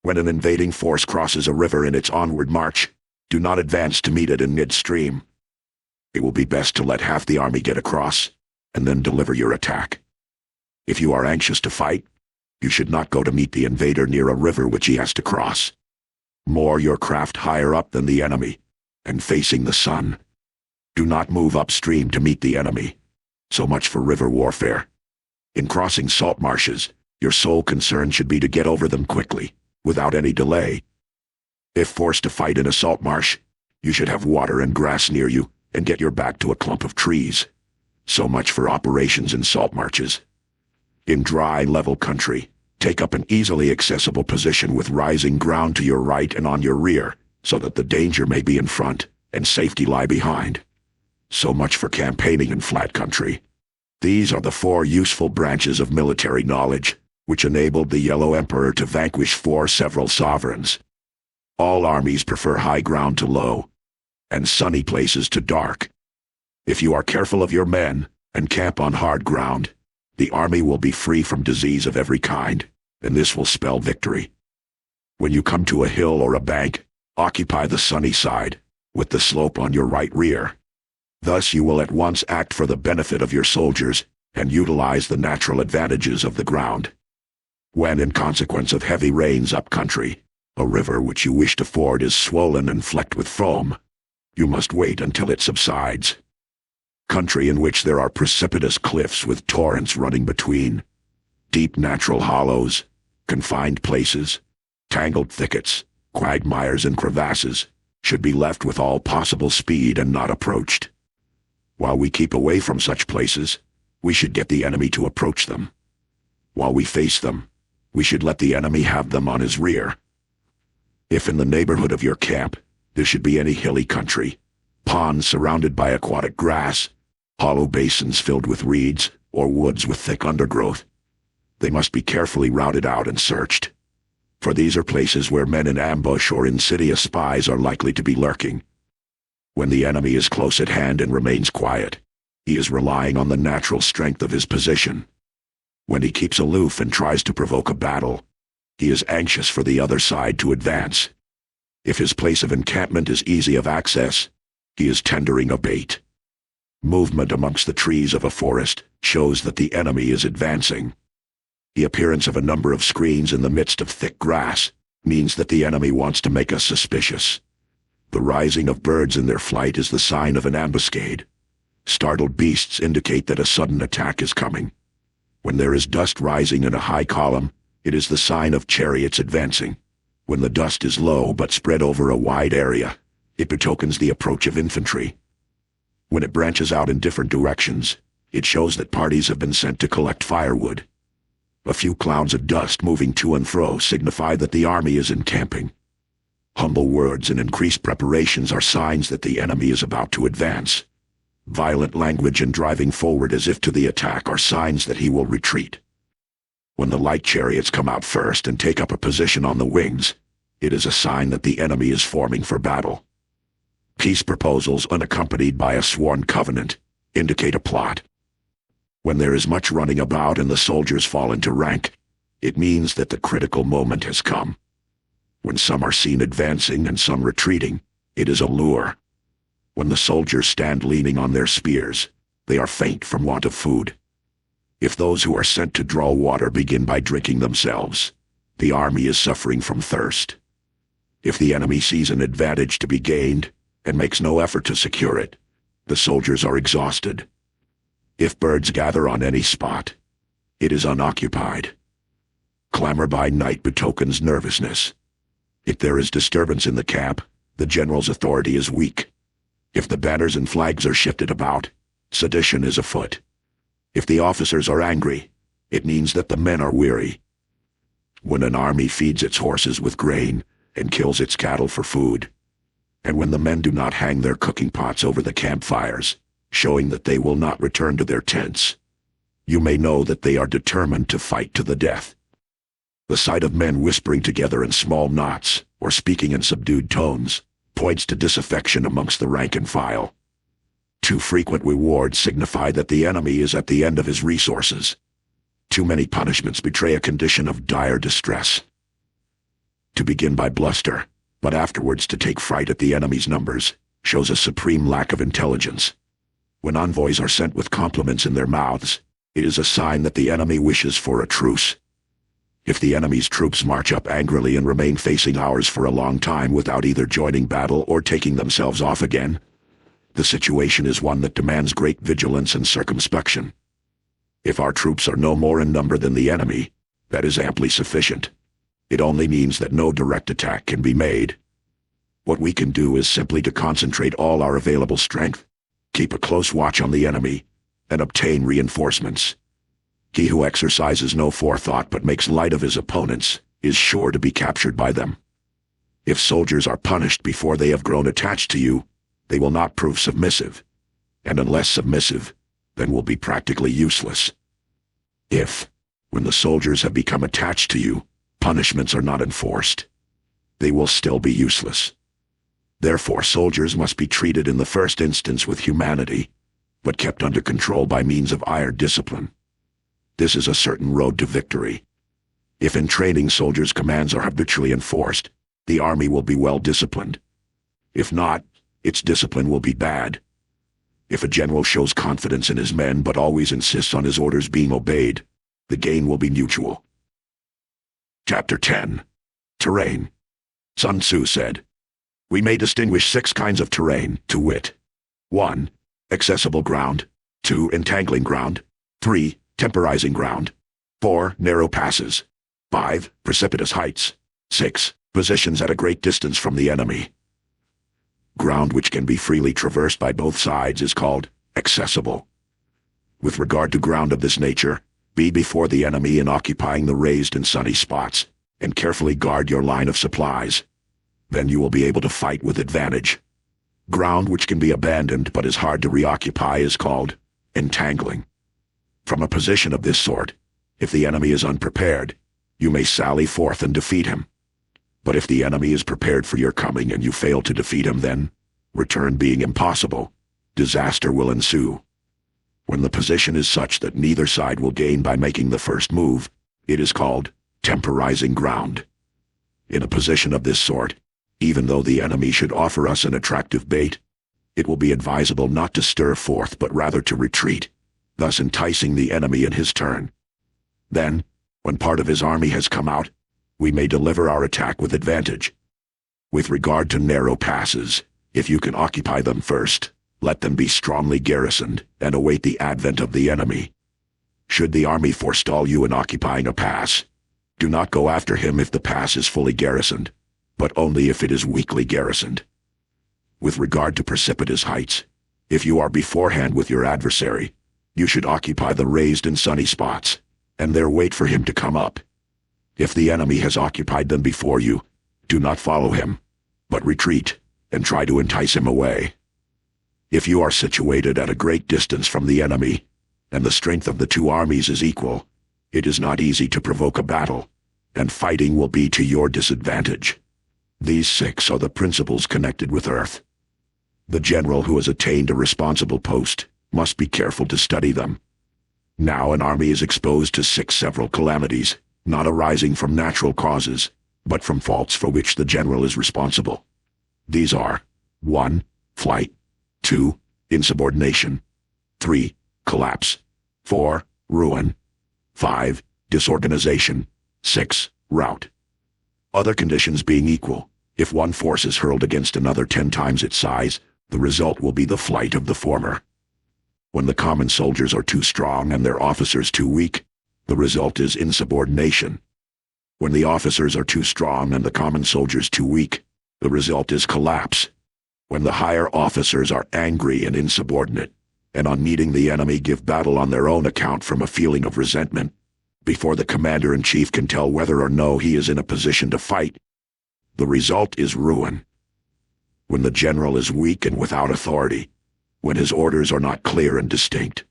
When an invading force crosses a river in its onward march, do not advance to meet it in midstream. It will be best to let half the army get across, and then deliver your attack. If you are anxious to fight, you should not go to meet the invader near a river which he has to cross. Moor your craft higher up than the enemy, and facing the sun. Do not move upstream to meet the enemy. So much for river warfare. In crossing salt marshes, your sole concern should be to get over them quickly, without any delay. If forced to fight in a salt marsh, you should have water and grass near you, and get your back to a clump of trees. So much for operations in salt marshes. In dry, level country, take up an easily accessible position with rising ground to your right and on your rear, so that the danger may be in front, and safety lie behind. So much for campaigning in flat country. These are the 4 useful branches of military knowledge, which enabled the Yellow Emperor to vanquish 4 several sovereigns. All armies prefer high ground to low, and sunny places to dark. If you are careful of your men, and camp on hard ground, the army will be free from disease of every kind, and this will spell victory. When you come to a hill or a bank, occupy the sunny side, with the slope on your right rear. Thus you will at once act for the benefit of your soldiers, and utilize the natural advantages of the ground. When, in consequence of heavy rains up country, a river which you wish to ford is swollen and flecked with foam, you must wait until it subsides. Country in which there are precipitous cliffs with torrents running between, deep natural hollows, confined places, tangled thickets, quagmires and crevasses, should be left with all possible speed and not approached. While we keep away from such places, we should get the enemy to approach them. While we face them, we should let the enemy have them on his rear. If in the neighborhood of your camp there should be any hilly country, ponds surrounded by aquatic grass, hollow basins filled with reeds, or woods with thick undergrowth, they must be carefully routed out and searched. For these are places where men in ambush or insidious spies are likely to be lurking. When the enemy is close at hand and remains quiet, he is relying on the natural strength of his position. When he keeps aloof and tries to provoke a battle, he is anxious for the other side to advance. If his place of encampment is easy of access, he is tendering a bait. Movement amongst the trees of a forest shows that the enemy is advancing. The appearance of a number of screens in the midst of thick grass means that the enemy wants to make us suspicious. The rising of birds in their flight is the sign of an ambuscade. Startled beasts indicate that a sudden attack is coming. When there is dust rising in a high column, it is the sign of chariots advancing. When the dust is low but spread over a wide area, it betokens the approach of infantry. When it branches out in different directions, it shows that parties have been sent to collect firewood. A few clouds of dust moving to and fro signify that the army is encamping. Humble words and increased preparations are signs that the enemy is about to advance. Violent language and driving forward as if to the attack are signs that he will retreat. When the light chariots come out first and take up a position on the wings, it is a sign that the enemy is forming for battle. Peace proposals unaccompanied by a sworn covenant indicate a plot. When there is much running about and the soldiers fall into rank, it means that the critical moment has come. When some are seen advancing and some retreating, it is a lure. When the soldiers stand leaning on their spears, they are faint from want of food. If those who are sent to draw water begin by drinking themselves, the army is suffering from thirst. If the enemy sees an advantage to be gained and makes no effort to secure it, the soldiers are exhausted. If birds gather on any spot, it is unoccupied. Clamor by night betokens nervousness. If there is disturbance in the camp, the general's authority is weak. If the banners and flags are shifted about, sedition is afoot. If the officers are angry, it means that the men are weary. When an army feeds its horses with grain and kills its cattle for food, and when the men do not hang their cooking pots over the campfires, showing that they will not return to their tents, you may know that they are determined to fight to the death. The sight of men whispering together in small knots or speaking in subdued tones points to disaffection amongst the rank and file. Too frequent rewards signify that the enemy is at the end of his resources. Too many punishments betray a condition of dire distress. To begin by bluster, but afterwards to take fright at the enemy's numbers, shows a supreme lack of intelligence. When envoys are sent with compliments in their mouths, it is a sign that the enemy wishes for a truce. If the enemy's troops march up angrily and remain facing ours for a long time without either joining battle or taking themselves off again, the situation is one that demands great vigilance and circumspection. If our troops are no more in number than the enemy, that is amply sufficient. It only means that no direct attack can be made. What we can do is simply to concentrate all our available strength, keep a close watch on the enemy, and obtain reinforcements. He who exercises no forethought but makes light of his opponents is sure to be captured by them. If soldiers are punished before they have grown attached to you, they will not prove submissive, and unless submissive, then will be practically useless. If, when the soldiers have become attached to you, punishments are not enforced, they will still be useless. Therefore, soldiers must be treated in the first instance with humanity, but kept under control by means of iron discipline. This is a certain road to victory. If in training soldiers' commands are habitually enforced, the army will be well disciplined. If not, its discipline will be bad. If a general shows confidence in his men but always insists on his orders being obeyed, the gain will be mutual. Chapter 10. Terrain. Sun Tzu said, "We may distinguish 6 kinds of terrain, to wit: 1. Accessible ground. 2. Entangling ground. 3. Temporizing ground. 4. Narrow passes. 5. Precipitous heights. 6. Positions at a great distance from the enemy." Ground which can be freely traversed by both sides is called accessible. With regard to ground of this nature, be before the enemy in occupying the raised and sunny spots, and carefully guard your line of supplies. Then you will be able to fight with advantage. Ground which can be abandoned but is hard to reoccupy is called entangling. From a position of this sort, if the enemy is unprepared, you may sally forth and defeat him. But if the enemy is prepared for your coming and you fail to defeat him, then, return being impossible, disaster will ensue. When the position is such that neither side will gain by making the first move, it is called temporizing ground. In a position of this sort, even though the enemy should offer us an attractive bait, it will be advisable not to stir forth but rather to retreat, thus enticing the enemy in his turn. Then, when part of his army has come out, we may deliver our attack with advantage. With regard to narrow passes, if you can occupy them first, let them be strongly garrisoned and await the advent of the enemy. Should the army forestall you in occupying a pass, do not go after him if the pass is fully garrisoned, but only if it is weakly garrisoned. With regard to precipitous heights, if you are beforehand with your adversary, you should occupy the raised and sunny spots, and there wait for him to come up. If the enemy has occupied them before you, do not follow him, but retreat, and try to entice him away. If you are situated at a great distance from the enemy, and the strength of the two armies is equal, it is not easy to provoke a battle, and fighting will be to your disadvantage. These 6 are the principles connected with Earth. The general who has attained a responsible post must be careful to study them. Now an army is exposed to 6 several calamities, not arising from natural causes, but from faults for which the general is responsible. These are 1. Flight, 2. Insubordination, 3. Collapse, 4. Ruin, 5. Disorganization, 6. Rout. Other conditions being equal, if one force is hurled against another 10 times its size, the result will be the flight of the former. When the common soldiers are too strong and their officers too weak, the result is insubordination. When the officers are too strong and the common soldiers too weak, the result is collapse. When the higher officers are angry and insubordinate, and on meeting the enemy give battle on their own account from a feeling of resentment, before the commander-in-chief can tell whether or no he is in a position to fight, the result is ruin. When the general is weak and without authority, when his orders are not clear and distinct,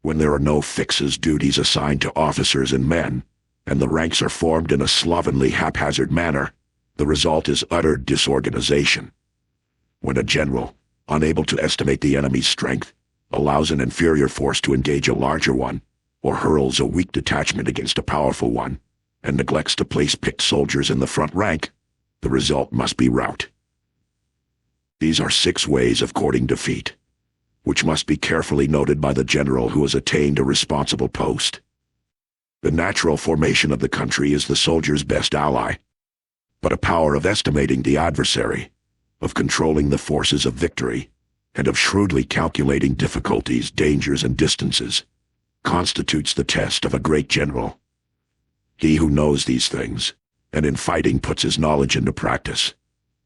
when there are no fixes duties assigned to officers and men, and the ranks are formed in a slovenly, haphazard manner, the result is utter disorganization. When a general, unable to estimate the enemy's strength, allows an inferior force to engage a larger one, or hurls a weak detachment against a powerful one, and neglects to place picked soldiers in the front rank, the result must be rout. These are 6 ways of courting defeat, which must be carefully noted by the general who has attained a responsible post. The natural formation of the country is the soldier's best ally, but a power of estimating the adversary, of controlling the forces of victory, and of shrewdly calculating difficulties, dangers, and distances, constitutes the test of a great general. He who knows these things, and in fighting puts his knowledge into practice,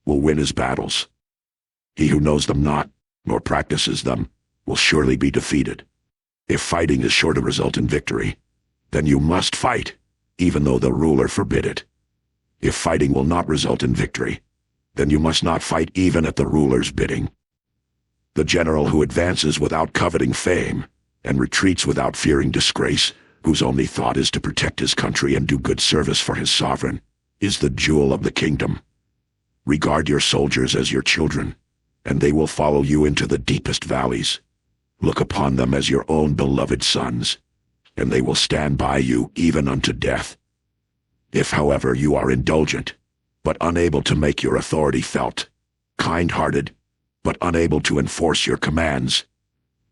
will win his battles. He who knows them not, nor practices them, will surely be defeated. If fighting is sure to result in victory, then you must fight, even though the ruler forbid it. If fighting will not result in victory, then you must not fight even at the ruler's bidding. The general who advances without coveting fame, and retreats without fearing disgrace, whose only thought is to protect his country and do good service for his sovereign, is the jewel of the kingdom. Regard your soldiers as your children, and they will follow you into the deepest valleys. Look upon them as your own beloved sons, and they will stand by you even unto death. If, however, you are indulgent, but unable to make your authority felt, kind-hearted, but unable to enforce your commands,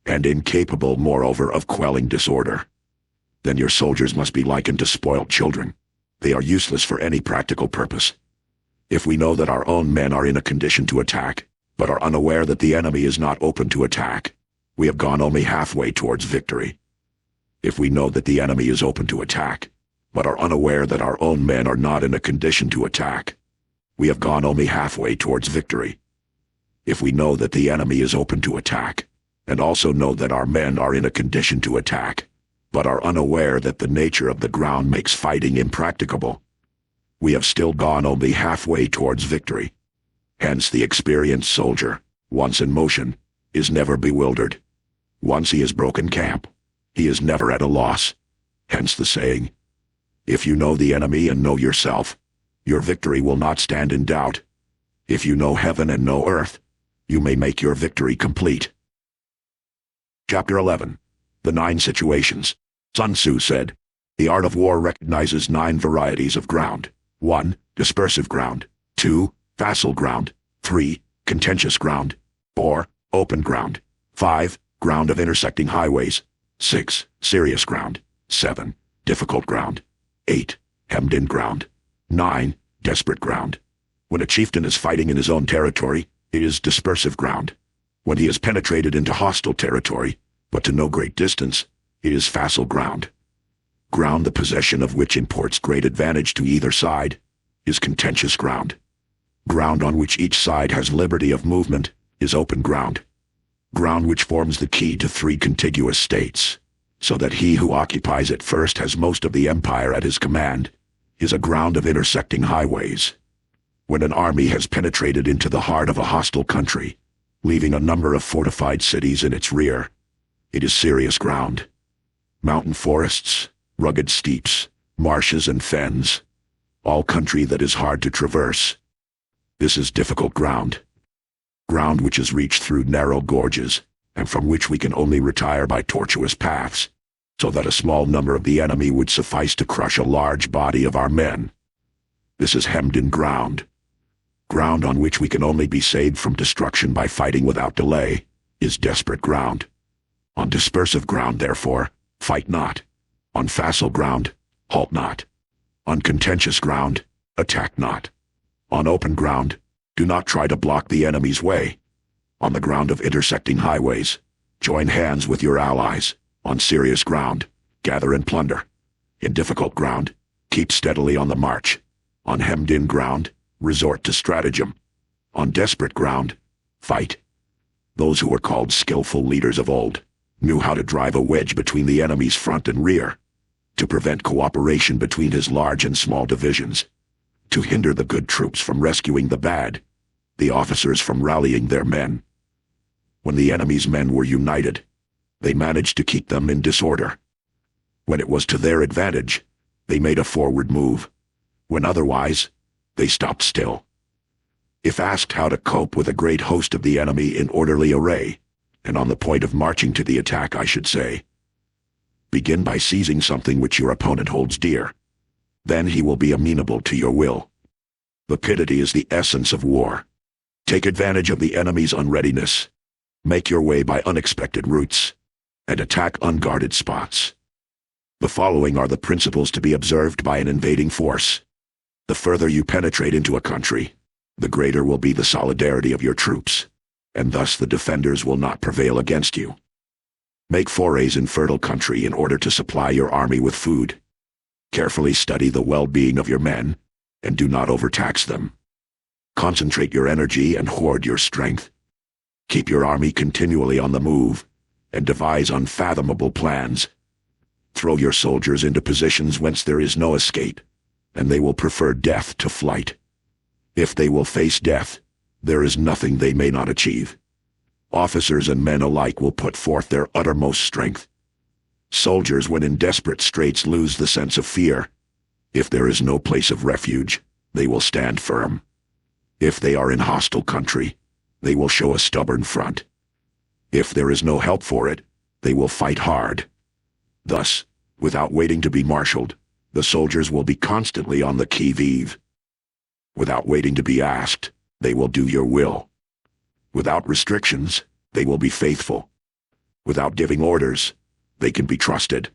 and incapable, moreover, of quelling disorder, then your soldiers must be likened to spoiled children. They are useless for any practical purpose. If we know that our own men are in a condition to attack, but are unaware that the enemy is not open to attack, we have gone only halfway towards victory. If we know that the enemy is open to attack, but are unaware that our own men are not in a condition to attack, we have gone only halfway towards victory. If we know that the enemy is open to attack, and also know that our men are in a condition to attack, but are unaware that the nature of the ground makes fighting impracticable, we have still gone only halfway towards victory. Hence the experienced soldier, once in motion, is never bewildered. Once he has broken camp, he is never at a loss. Hence the saying, if you know the enemy and know yourself, your victory will not stand in doubt. If you know heaven and know earth, you may make your victory complete. Chapter 11. The 9 Situations. Sun Tzu said, the art of war recognizes 9 varieties of ground. 1. Dispersive ground. 2. Facile ground. 3. Contentious ground. 4. Open ground. 5. Ground of intersecting highways. 6. Serious ground. 7. Difficult ground. 8. Hemmed-in ground. 9. Desperate ground. When a chieftain is fighting in his own territory, it is dispersive ground. When he has penetrated into hostile territory, but to no great distance, it is facile ground. Ground the possession of which imports great advantage to either side is contentious ground. Ground on which each side has liberty of movement is open ground. Ground which forms the key to 3 contiguous states, so that he who occupies it first has most of the empire at his command, is a ground of intersecting highways. When an army has penetrated into the heart of a hostile country, leaving a number of fortified cities in its rear, it is serious ground. Mountain forests, rugged steeps, marshes and fens, all country that is hard to traverse. This is difficult ground. Ground which is reached through narrow gorges, and from which we can only retire by tortuous paths, so that a small number of the enemy would suffice to crush a large body of our men. This is hemmed-in ground. Ground on which we can only be saved from destruction by fighting without delay is desperate ground. On dispersive ground, therefore, fight not. On facile ground, halt not. On contentious ground, attack not. On open ground, do not try to block the enemy's way. On the ground of intersecting highways, join hands with your allies. On serious ground, gather and plunder. In difficult ground, keep steadily on the march. On hemmed-in ground, resort to stratagem. On desperate ground, fight. Those who were called skillful leaders of old knew how to drive a wedge between the enemy's front and rear, to prevent cooperation between his large and small divisions, to hinder the good troops from rescuing the bad, the officers from rallying their men. When the enemy's men were united, they managed to keep them in disorder. When it was to their advantage, they made a forward move. When otherwise, they stopped still. If asked how to cope with a great host of the enemy in orderly array, and on the point of marching to the attack, I should say, begin by seizing something which your opponent holds dear. Then he will be amenable to your will. Rapidity is the essence of war. Take advantage of the enemy's unreadiness. Make your way by unexpected routes, and attack unguarded spots. The following are the principles to be observed by an invading force. The further you penetrate into a country, the greater will be the solidarity of your troops, and thus the defenders will not prevail against you. Make forays in fertile country in order to supply your army with food. Carefully study the well-being of your men, and do not overtax them. Concentrate your energy and hoard your strength. Keep your army continually on the move, and devise unfathomable plans. Throw your soldiers into positions whence there is no escape, and they will prefer death to flight. If they will face death, there is nothing they may not achieve. Officers and men alike will put forth their uttermost strength. Soldiers, when in desperate straits, lose the sense of fear. If there is no place of refuge, they will stand firm. If they are in hostile country, they will show a stubborn front. If there is no help for it, they will fight hard. Thus, without waiting to be marshaled, the soldiers will be constantly on the qui-vive. Without waiting to be asked, they will do your will. Without restrictions, they will be faithful. Without giving orders, they can be trusted.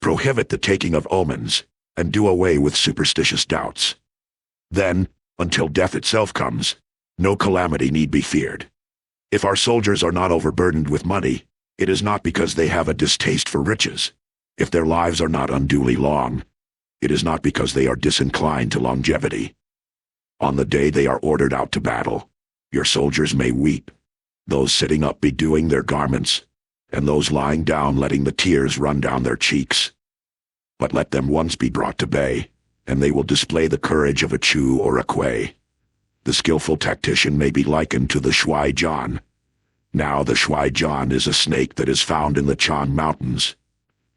Prohibit the taking of omens, and do away with superstitious doubts. Then, until death itself comes, no calamity need be feared. If our soldiers are not overburdened with money, it is not because they have a distaste for riches. If their lives are not unduly long, it is not because they are disinclined to longevity. On the day they are ordered out to battle, your soldiers may weep, those sitting up bedewing their garments, and those lying down letting the tears run down their cheeks. But let them once be brought to bay, and they will display the courage of a Chu or a Kuei. The skillful tactician may be likened to the Shuai Jan. Now the Shuai Jan is a snake that is found in the Chan Mountains.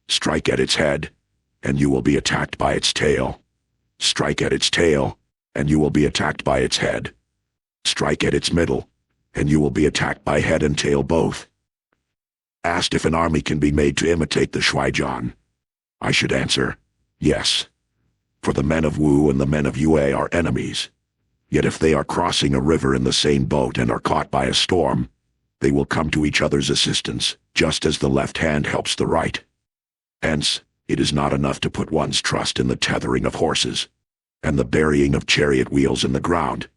Strike at its head, and you will be attacked by its tail. Strike at its tail, and you will be attacked by its head. Strike at its middle, and you will be attacked by head and tail both. Asked if an army can be made to imitate the Shuaijan, I should answer, yes. For the men of Wu and the men of Yue are enemies. Yet if they are crossing a river in the same boat and are caught by a storm, they will come to each other's assistance, just as the left hand helps the right. Hence, it is not enough to put one's trust in the tethering of horses, and the burying of chariot wheels in the ground.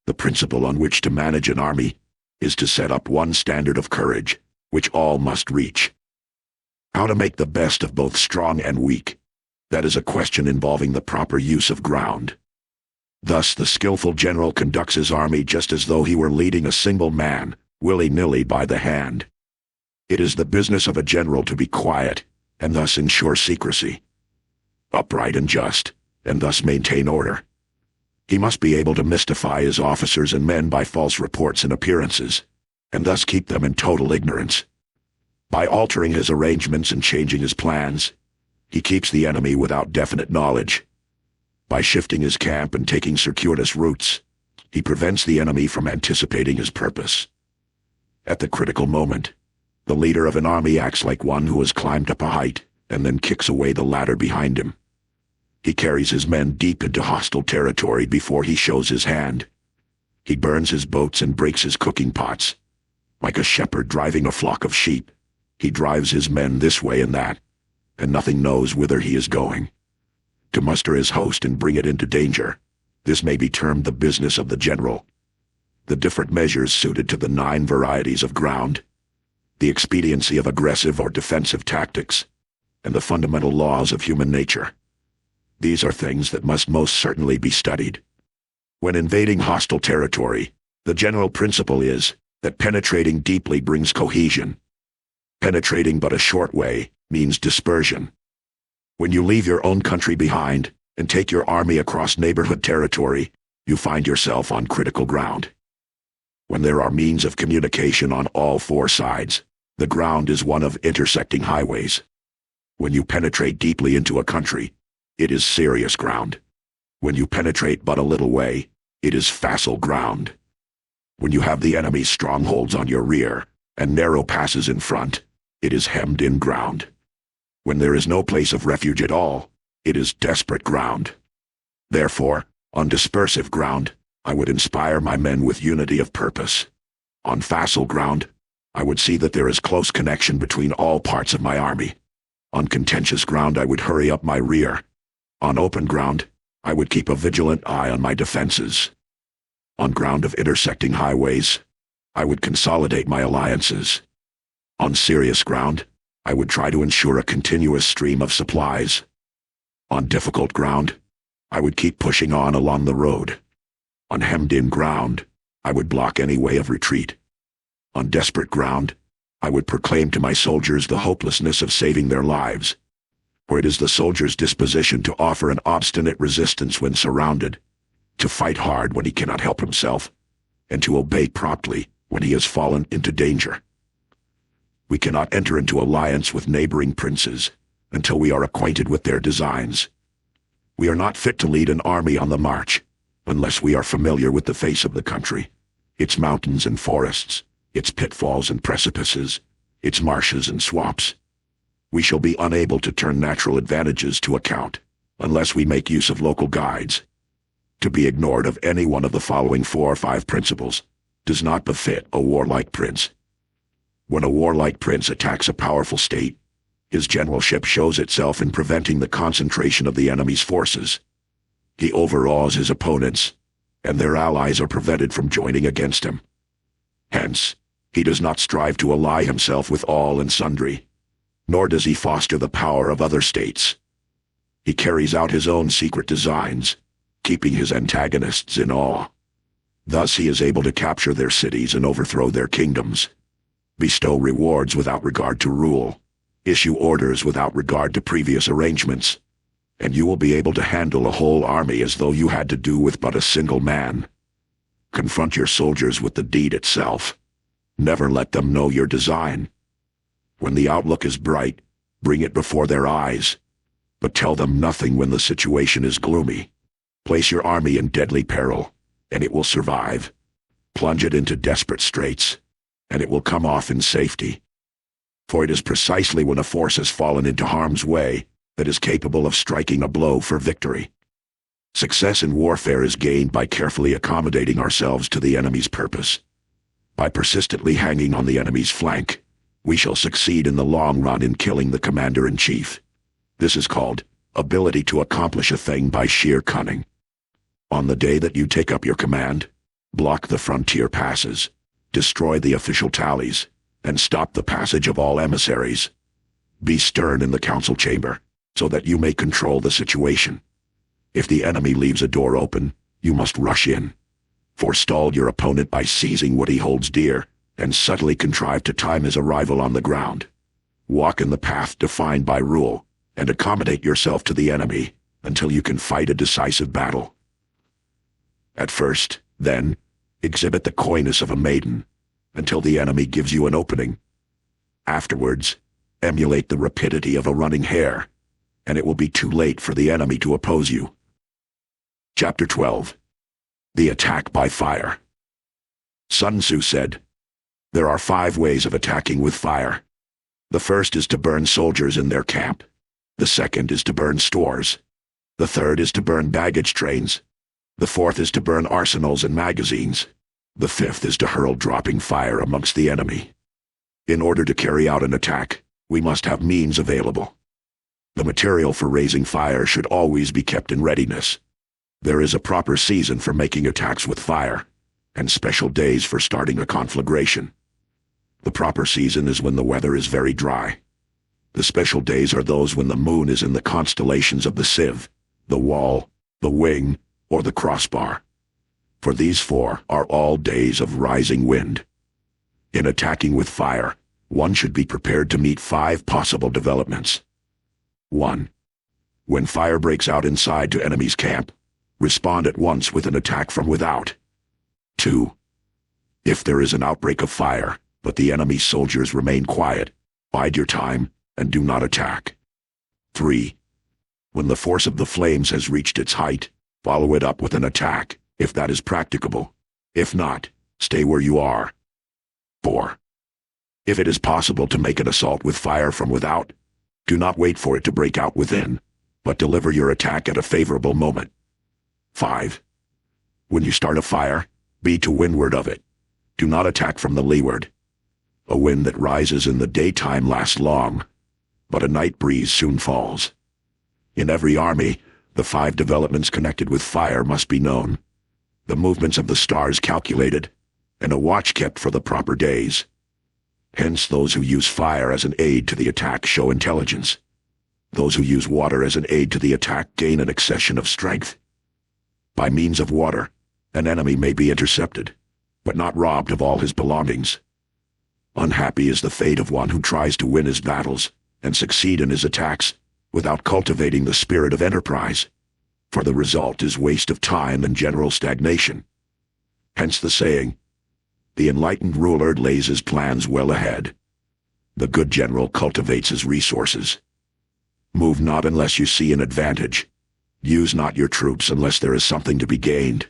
The principle on which to manage an army is to set up one standard of courage, which all must reach. How to make the best of both strong and weak. That is a question involving the proper use of ground. Thus the skillful general conducts his army just as though he were leading a single man, willy-nilly by the hand. It is the business of a general to be quiet, and thus ensure secrecy. Upright and just, and thus maintain order. He must be able to mystify his officers and men by false reports and appearances, and thus keep them in total ignorance. By altering his arrangements and changing his plans, he keeps the enemy without definite knowledge. By shifting his camp and taking circuitous routes, he prevents the enemy from anticipating his purpose. At the critical moment, the leader of an army acts like one who has climbed up a height and then kicks away the ladder behind him. He carries his men deep into hostile territory before he shows his hand. He burns his boats and breaks his cooking pots. Like a shepherd driving a flock of sheep, he drives his men this way and that, and nothing knows whither he is going. To muster his host and bring it into danger, this may be termed the business of the general. The different measures suited to the 9 varieties of ground, the expediency of aggressive or defensive tactics, and the fundamental laws of human nature. These are things that must most certainly be studied. When invading hostile territory, the general principle is that penetrating deeply brings cohesion. Penetrating but a short way means dispersion. When you leave your own country behind and take your army across neighborhood territory, you find yourself on critical ground. When there are means of communication on all 4 sides, the ground is one of intersecting highways. When you penetrate deeply into a country, it is serious ground. When you penetrate but a little way, it is facile ground. When you have the enemy's strongholds on your rear and narrow passes in front, it is hemmed-in ground. When there is no place of refuge at all, it is desperate ground. Therefore, on dispersive ground, I would inspire my men with unity of purpose. On facile ground, I would see that there is close connection between all parts of my army. On contentious ground, I would hurry up my rear. On open ground, I would keep a vigilant eye on my defenses. On ground of intersecting highways, I would consolidate my alliances. On serious ground, I would try to ensure a continuous stream of supplies. On difficult ground, I would keep pushing on along the road. On hemmed-in ground, I would block any way of retreat. On desperate ground, I would proclaim to my soldiers the hopelessness of saving their lives, for it is the soldier's disposition to offer an obstinate resistance when surrounded, to fight hard when he cannot help himself, and to obey promptly when he has fallen into danger. We cannot enter into alliance with neighboring princes until we are acquainted with their designs. We are not fit to lead an army on the march unless we are familiar with the face of the country, its mountains and forests, its pitfalls and precipices, its marshes and swamps. We shall be unable to turn natural advantages to account unless we make use of local guides. To be ignored of any one of the following 4 or 5 principles does not befit a warlike prince. When a warlike prince attacks a powerful state, his generalship shows itself in preventing the concentration of the enemy's forces. He overawes his opponents, and their allies are prevented from joining against him. Hence, he does not strive to ally himself with all and sundry, nor does he foster the power of other states. He carries out his own secret designs, keeping his antagonists in awe. Thus he is able to capture their cities and overthrow their kingdoms, bestow rewards without regard to rule, issue orders without regard to previous arrangements, and you will be able to handle a whole army as though you had to do with but a single man. Confront your soldiers with the deed itself. Never let them know your design. When the outlook is bright, bring it before their eyes, but tell them nothing when the situation is gloomy. Place your army in deadly peril, and it will survive. Plunge it into desperate straits, and it will come off in safety. For it is precisely when a force has fallen into harm's way that is capable of striking a blow for victory. Success in warfare is gained by carefully accommodating ourselves to the enemy's purpose. By persistently hanging on the enemy's flank, we shall succeed in the long run in killing the commander-in-chief. This is called ability to accomplish a thing by sheer cunning. On the day that you take up your command, block the frontier passes, destroy the official tallies, and stop the passage of all emissaries. Be stern in the council chamber, so that you may control the situation. If the enemy leaves a door open, you must rush in. Forestall your opponent by seizing what he holds dear, and subtly contrive to time his arrival on the ground. Walk in the path defined by rule, and accommodate yourself to the enemy, until you can fight a decisive battle. At first, then, exhibit the coyness of a maiden, until the enemy gives you an opening. Afterwards, emulate the rapidity of a running hare, and it will be too late for the enemy to oppose you. Chapter 12. The Attack by Fire. Sun Tzu said, "There are 5 ways of attacking with fire. The first is to burn soldiers in their camp. The second is to burn stores. The third is to burn baggage trains. The fourth is to burn arsenals and magazines. The fifth is to hurl dropping fire amongst the enemy. In order to carry out an attack, we must have means available. The material for raising fire should always be kept in readiness. There is a proper season for making attacks with fire, and special days for starting a conflagration. The proper season is when the weather is very dry. The special days are those when the moon is in the constellations of the sieve, the wall, the wing, or the crossbar. For these 4 are all days of rising wind. In attacking with fire, one should be prepared to meet 5 possible developments. 1. When fire breaks out inside to enemy's camp, respond at once with an attack from without. 2. If there is an outbreak of fire, but the enemy's soldiers remain quiet, bide your time and do not attack. 3. When the force of the flames has reached its height, follow it up with an attack, if that is practicable. If not, stay where you are. 4. If it is possible to make an assault with fire from without, do not wait for it to break out within, but deliver your attack at a favorable moment. 5. When you start a fire, be to windward of it. Do not attack from the leeward. A wind that rises in the daytime lasts long, but a night breeze soon falls. In every army, the 5 developments connected with fire must be known, the movements of the stars calculated, and a watch kept for the proper days. Hence those who use fire as an aid to the attack show intelligence. Those who use water as an aid to the attack gain an accession of strength. By means of water, an enemy may be intercepted, but not robbed of all his belongings. Unhappy is the fate of one who tries to win his battles and succeed in his attacks without cultivating the spirit of enterprise, for the result is waste of time and general stagnation. Hence the saying, "The enlightened ruler lays his plans well ahead. The good general cultivates his resources. Move not unless you see an advantage. Use not your troops unless there is something to be gained.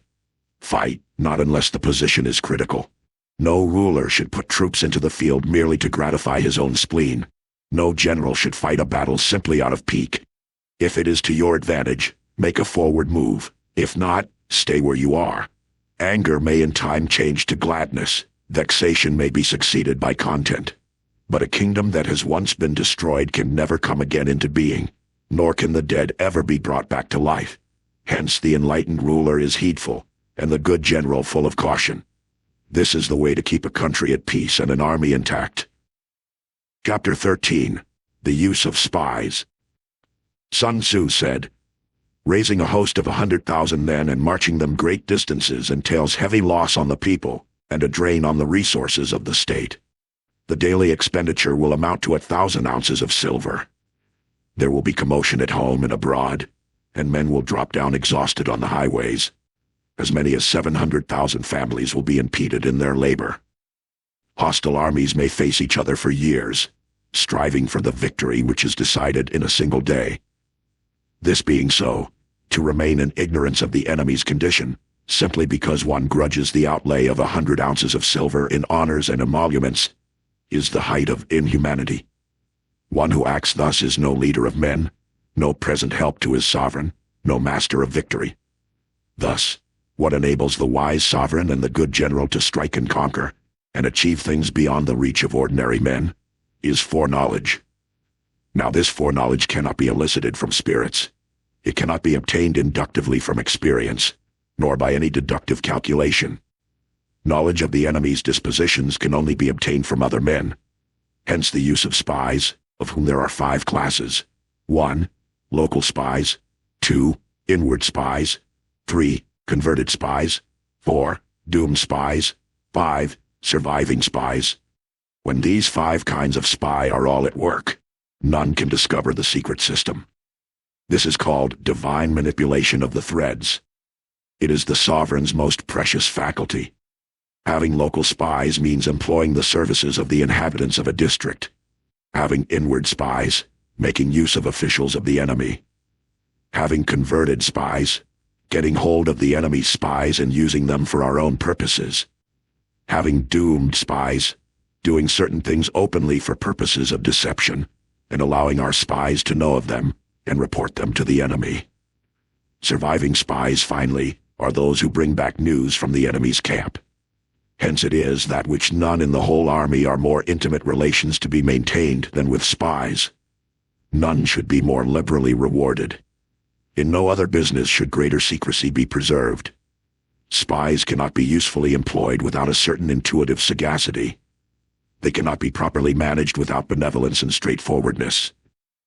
Fight not unless the position is critical. No ruler should put troops into the field merely to gratify his own spleen. No general should fight a battle simply out of pique. If it is to your advantage, make a forward move. If not, stay where you are. Anger may in time change to gladness. Vexation may be succeeded by content. But a kingdom that has once been destroyed can never come again into being, nor can the dead ever be brought back to life. Hence the enlightened ruler is heedful, and the good general full of caution. This is the way to keep a country at peace and an army intact." Chapter 13. The Use of Spies. Sun Tzu said, "Raising a host of 100,000 men and marching them great distances entails heavy loss on the people and a drain on the resources of the state. The daily expenditure will amount to 1,000 ounces of silver. There will be commotion at home and abroad, and men will drop down exhausted on the highways. As many as 700,000 families will be impeded in their labor. Hostile armies may face each other for years, striving for the victory which is decided in a single day. This being so, to remain in ignorance of the enemy's condition, simply because one grudges the outlay of 100 ounces of silver in honors and emoluments, is the height of inhumanity. One who acts thus is no leader of men, no present help to his sovereign, no master of victory. Thus, what enables the wise sovereign and the good general to strike and conquer, and achieve things beyond the reach of ordinary men, is foreknowledge. Now this foreknowledge cannot be elicited from spirits. It cannot be obtained inductively from experience, nor by any deductive calculation. Knowledge of the enemy's dispositions can only be obtained from other men. Hence the use of spies, of whom there are 5 classes. 1. Local spies. 2. Inward spies. 3. Converted spies. 4. Doomed spies. 5. Surviving spies. When these 5 kinds of spy are all at work, none can discover the secret system. This is called divine manipulation of the threads. It is the sovereign's most precious faculty. Having local spies means employing the services of the inhabitants of a district. Having inward spies, making use of officials of the enemy. Having converted spies, getting hold of the enemy's spies and using them for our own purposes. Having doomed spies, doing certain things openly for purposes of deception, and allowing our spies to know of them and report them to the enemy. Surviving spies, finally, are those who bring back news from the enemy's camp. Hence it is that which none in the whole army are more intimate relations to be maintained than with spies. None should be more liberally rewarded. In no other business should greater secrecy be preserved. Spies cannot be usefully employed without a certain intuitive sagacity. They cannot be properly managed without benevolence and straightforwardness.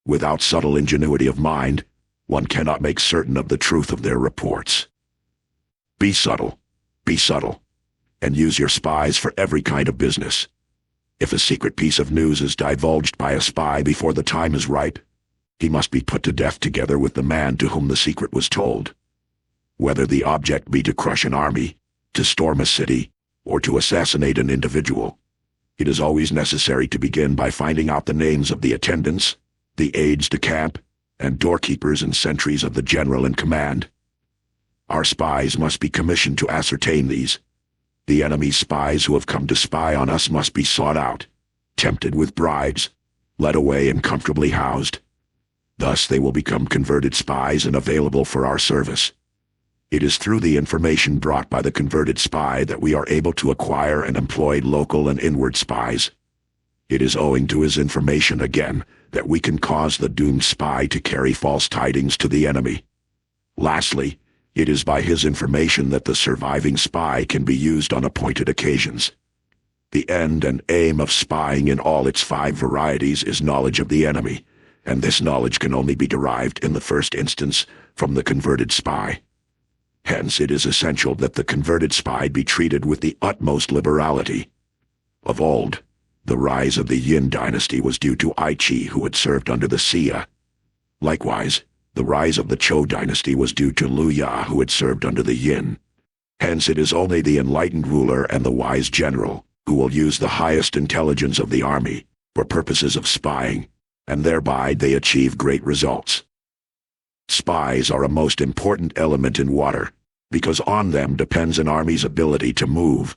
Without subtle ingenuity of mind, one cannot make certain of the truth of their reports. Be subtle, and use your spies for every kind of business. If a secret piece of news is divulged by a spy before the time is ripe, he must be put to death together with the man to whom the secret was told. Whether the object be to crush an army, to storm a city, or to assassinate an individual, it is always necessary to begin by finding out the names of the attendants, the aides de camp, and doorkeepers and sentries of the general in command. Our spies must be commissioned to ascertain these. The enemy's spies who have come to spy on us must be sought out, tempted with bribes, led away and comfortably housed. Thus they will become converted spies and available for our service. It is through the information brought by the converted spy that we are able to acquire and employ local and inward spies. It is owing to his information, again, that we can cause the doomed spy to carry false tidings to the enemy. Lastly, it is by his information that the surviving spy can be used on appointed occasions. The end and aim of spying in all its 5 varieties is knowledge of the enemy, and this knowledge can only be derived in the first instance from the converted spy. Hence it is essential that the converted spy be treated with the utmost liberality. Of old, the rise of the Yin dynasty was due to Aichi, who had served under the Xia. Likewise, the rise of the Chou dynasty was due to Liu Ya, who had served under the Yin. Hence it is only the enlightened ruler and the wise general who will use the highest intelligence of the army for purposes of spying, and thereby they achieve great results. Spies are a most important element in water, because on them depends an army's ability to move.